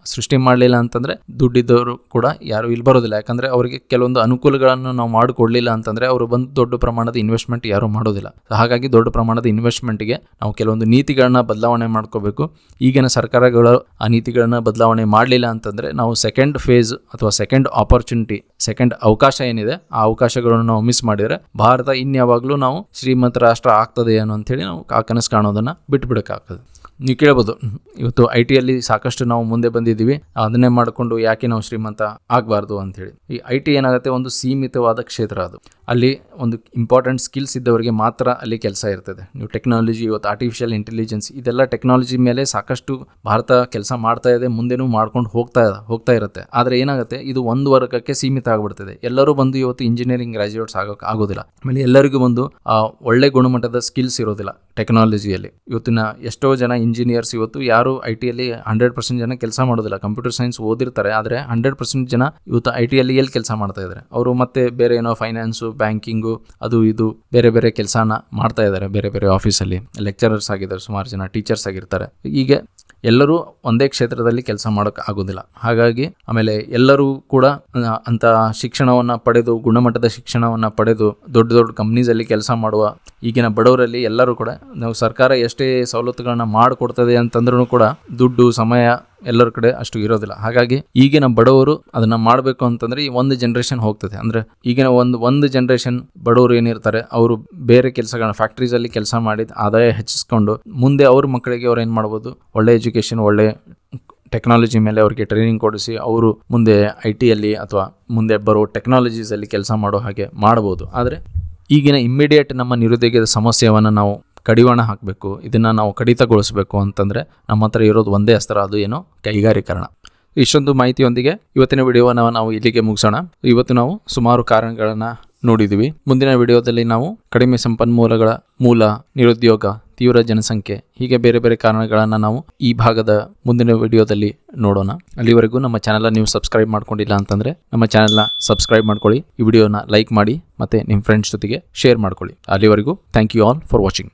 ಸೃಷ್ಟಿ ಮಾಡಲಿಲ್ಲ ಅಂತಂದರೆ ದುಡ್ಡಿದ್ದವರು ಕೂಡ ಯಾರು ಇಲ್ಲಿ ಬರೋದಿಲ್ಲ. ಯಾಕಂದರೆ ಅವರಿಗೆ ಕೆಲವೊಂದು ಅನುಕೂಲಗಳನ್ನು ನಾವು ಮಾಡಿಕೊಡ್ಲಿಲ್ಲ ಅಂತಂದರೆ ಅವರು ಬಂದು ದೊಡ್ಡ ಪ್ರಮಾಣದ ಇನ್ವೆಸ್ಟ್ಮೆಂಟ್ ಯಾರೂ ಮಾಡೋದಿಲ್ಲ. ಹಾಗಾಗಿ ದೊಡ್ಡ ಪ್ರಮಾಣದ ಇನ್ವೆಸ್ಟ್ಮೆಂಟ್ಗೆ ನಾವು ಕೆಲವೊಂದು ನೀತಿಗಳನ್ನ ಬದಲಾವಣೆ ಮಾಡ್ಕೋಬೇಕು. ಈಗಿನ ಸರ್ಕಾರಗಳು ಆ ನೀತಿಗಳನ್ನ ಬದಲಾವಣೆ ಮಾಡಲಿಲ್ಲ ಅಂತಂದರೆ ನಾವು ಸೆಕೆಂಡ್ ಫೇಸ್ ಅಥವಾ ಸೆಕೆಂಡ್ ಆಪರ್ಚುನಿಟಿ, ಸೆಕೆಂಡ್ ಅವಕಾಶ ಏನಿದೆ ಆ ಅವಕಾಶಗಳನ್ನು ನಾವು ಮಿಸ್ ಮಾಡಿದರೆ ಭಾರತ ಇನ್ಯಾವಾಗಲೂ ನಾವು ಶ್ರೀಮಂತ ರಾಷ್ಟ್ರ ಆಗ್ತದೆ ಅನ್ನೋ ಅಂಥೇಳಿ ನಾವು ಆ ಕನಸು ಕಾಣೋದನ್ನು ಬಿಟ್ಬಿಡೋಕ್ಕಾಗ್ತದೆ. ನೀವು ಕೇಳ್ಬೋದು, ಇವತ್ತು IT ಸಾಕಷ್ಟು ನಾವು ಮುಂದೆ ಬಂದಿದ್ದೀವಿ, ಅದನ್ನೇ ಮಾಡಿಕೊಂಡು ಯಾಕೆ ನಾವು ಶ್ರೀಮಂತ ಆಗಬಾರ್ದು ಅಂಥೇಳಿ. ಈ IT ಏನಾಗುತ್ತೆ, ಒಂದು ಸೀಮಿತವಾದ ಕ್ಷೇತ್ರ. ಅದು ಅಲ್ಲಿ ಒಂದು ಇಂಪಾರ್ಟೆಂಟ್ ಸ್ಕಿಲ್ಸ್ ಇದ್ದವರಿಗೆ ಮಾತ್ರ ಅಲ್ಲಿ ಕೆಲಸ ಇರ್ತದೆ. ನೀವು ಟೆಕ್ನಾಲಜಿ, ಇವತ್ತು ಆರ್ಟಿಫಿಷಿಯಲ್ ಇಂಟೆಲಿಜೆನ್ಸ್, ಇದೆಲ್ಲ ಟೆಕ್ನಾಲಜಿ ಮೇಲೆ ಸಾಕಷ್ಟು ಭಾರತ ಕೆಲಸ ಮಾಡ್ತಾ ಇದೆ, ಮುಂದೆನೂ ಮಾಡ್ಕೊಂಡು ಹೋಗ್ತಾ ಇರುತ್ತೆ. ಆದರೆ ಏನಾಗುತ್ತೆ, ಇದು ಒಂದು ವರ್ಗಕ್ಕೆ ಸೀಮಿತ ಆಗಿಬಿಡ್ತದೆ. ಎಲ್ಲರೂ ಬಂದು ಇವತ್ತು ಇಂಜಿನಿಯರಿಂಗ್ ಗ್ರಾಜ್ಯುಯೇಟ್ಸ್ ಆಗೋದಿಲ್ಲ. ಆಮೇಲೆ ಎಲ್ಲರಿಗೂ ಒಂದು ಒಳ್ಳೆ ಗುಣಮಟ್ಟದ ಸ್ಕಿಲ್ಸ್ ಇರೋದಿಲ್ಲ ಟೆಕ್ನಾಲಜಿಯಲ್ಲಿ. ಇವತ್ತಿನ ಎಷ್ಟೋ ಜನ ಇಂಜಿನಿಯರ್ಸ್ ಇವತ್ತು ಯಾರು IT 100% ಜನ ಕೆಲಸ ಮಾಡೋದಿಲ್ಲ. ಕಂಪ್ಯೂಟರ್ ಸೈನ್ಸ್ ಓದಿರ್ತಾರೆ, ಆದರೆ 100% ಜನ ಇವತ್ತು IT ಎಲ್ಲಿ ಕೆಲಸ ಮಾಡ್ತಾ ಇದ್ದಾರೆ. ಅವರು ಮತ್ತೆ ಬೇರೆ ಏನೋ ಫೈನಾನ್ಸು, ಬ್ಯಾಂಕಿಂಗು, ಅದು ಇದು ಬೇರೆ ಬೇರೆ ಕೆಲಸನ ಮಾಡ್ತಾ ಇದ್ದಾರೆ. ಬೇರೆ ಬೇರೆ ಆಫೀಸಲ್ಲಿ ಲೆಕ್ಚರರ್ಸ್ ಆಗಿದ್ದಾರೆ, ಸುಮಾರು ಜನ ಟೀಚರ್ಸ್ ಆಗಿರ್ತಾರೆ. ಹೀಗೆ ಎಲ್ಲರೂ ಒಂದೇ ಕ್ಷೇತ್ರದಲ್ಲಿ ಕೆಲಸ ಮಾಡೋಕ್ಕೆ ಆಗೋದಿಲ್ಲ. ಹಾಗಾಗಿ ಆಮೇಲೆ ಎಲ್ಲರೂ ಕೂಡ ಅಂಥ ಶಿಕ್ಷಣವನ್ನು ಪಡೆದು, ಗುಣಮಟ್ಟದ ಶಿಕ್ಷಣವನ್ನು ಪಡೆದು ದೊಡ್ಡ ದೊಡ್ಡ ಕಂಪ್ನೀಸಲ್ಲಿ ಕೆಲಸ ಮಾಡುವ ಈಗಿನ ಬಡವರಲ್ಲಿ ಎಲ್ಲರೂ ಕೂಡ, ನಾವು ಸರ್ಕಾರ ಎಷ್ಟೇ ಸವಲತ್ತುಗಳನ್ನ ಮಾಡಿಕೊಡ್ತದೆ ಅಂತಂದ್ರೂ ಕೂಡ ದುಡ್ಡು, ಸಮಯ ಎಲ್ಲರ ಕಡೆ ಅಷ್ಟು ಇರೋದಿಲ್ಲ. ಹಾಗಾಗಿ ಈಗಿನ ಬಡವರು ಅದನ್ನು ಮಾಡಬೇಕು ಅಂತಂದರೆ ಈ ಒಂದು ಜನ್ರೇಷನ್ ಹೋಗ್ತದೆ. ಅಂದರೆ ಈಗಿನ ಒಂದು ಜನ್ರೇಷನ್ ಬಡವರು ಏನಿರ್ತಾರೆ, ಅವರು ಬೇರೆ ಕೆಲಸಗಳನ್ನ ಫ್ಯಾಕ್ಟ್ರೀಸಲ್ಲಿ ಕೆಲಸ ಮಾಡಿ ಆದಾಯ ಹೆಚ್ಚಿಸ್ಕೊಂಡು ಮುಂದೆ ಅವ್ರ ಮಕ್ಕಳಿಗೆ ಅವ್ರು ಏನು ಮಾಡ್ಬೋದು, ಒಳ್ಳೆ ಎಜುಕೇಷನ್, ಒಳ್ಳೆ ಟೆಕ್ನಾಲಜಿ ಮೇಲೆ ಅವ್ರಿಗೆ ಟ್ರೈನಿಂಗ್ ಕೊಡಿಸಿ ಅವರು ಮುಂದೆ IT ಅಥವಾ ಮುಂದೆ ಬರೋ ಟೆಕ್ನಾಲಜೀಸಲ್ಲಿ ಕೆಲಸ ಮಾಡೋ ಹಾಗೆ ಮಾಡ್ಬೋದು. ಆದರೆ ಈಗಿನ ಇಮ್ಮಿಡಿಯೇಟ್ ನಮ್ಮ ನಿರುದ್ಯೋಗದ ಸಮಸ್ಯೆಯನ್ನು ನಾವು ಕಡಿವಾಣ ಹಾಕಬೇಕು, ಇದನ್ನು ನಾವು ಕಡಿತಗೊಳಿಸಬೇಕು ಅಂತಂದರೆ ನಮ್ಮ ಹತ್ರ ಇರೋದು ಒಂದೇ ಅಸ್ತ್ರ, ಅದು ಏನು, ಕೈಗಾರೀಕರಣ. ಇಷ್ಟೊಂದು ಮಾಹಿತಿಯೊಂದಿಗೆ ಇವತ್ತಿನ ವಿಡಿಯೋನ ನಾವು ಇಲ್ಲಿಗೆ ಮುಗಿಸೋಣ. ಇವತ್ತು ನಾವು ಸುಮಾರು ಕಾರಣಗಳನ್ನು ನೋಡಿದ್ದೀವಿ. ಮುಂದಿನ ವಿಡಿಯೋದಲ್ಲಿ ನಾವು ಕಡಿಮೆ ಸಂಪನ್ಮೂಲಗಳ ಮೂಲ, ನಿರುದ್ಯೋಗ, ತೀವ್ರ ಜನಸಂಖ್ಯೆ, ಹೀಗೆ ಬೇರೆ ಬೇರೆ ಕಾರಣಗಳನ್ನು ನಾವು ಈ ಭಾಗದ ಮುಂದಿನ ವಿಡಿಯೋದಲ್ಲಿ ನೋಡೋಣ. ಅಲ್ಲಿವರೆಗೂ ನಮ್ಮ ಚಾನಲ್ನ ನೀವು ಸಬ್ಸ್ಕ್ರೈಬ್ ಮಾಡ್ಕೊಂಡಿಲ್ಲ ಅಂತಂದರೆ ನಮ್ಮ ಚಾನಲ್ನ ಸಬ್ಸ್ಕ್ರೈಬ್ ಮಾಡ್ಕೊಳ್ಳಿ, ಈ ವಿಡಿಯೋನ ಲೈಕ್ ಮಾಡಿ ಮತ್ತು ನಿಮ್ಮ ಫ್ರೆಂಡ್ಸ್ ಜೊತೆಗೆ ಶೇರ್ ಮಾಡ್ಕೊಳ್ಳಿ. ಅಲ್ಲಿವರೆಗೂ thank you all for watching.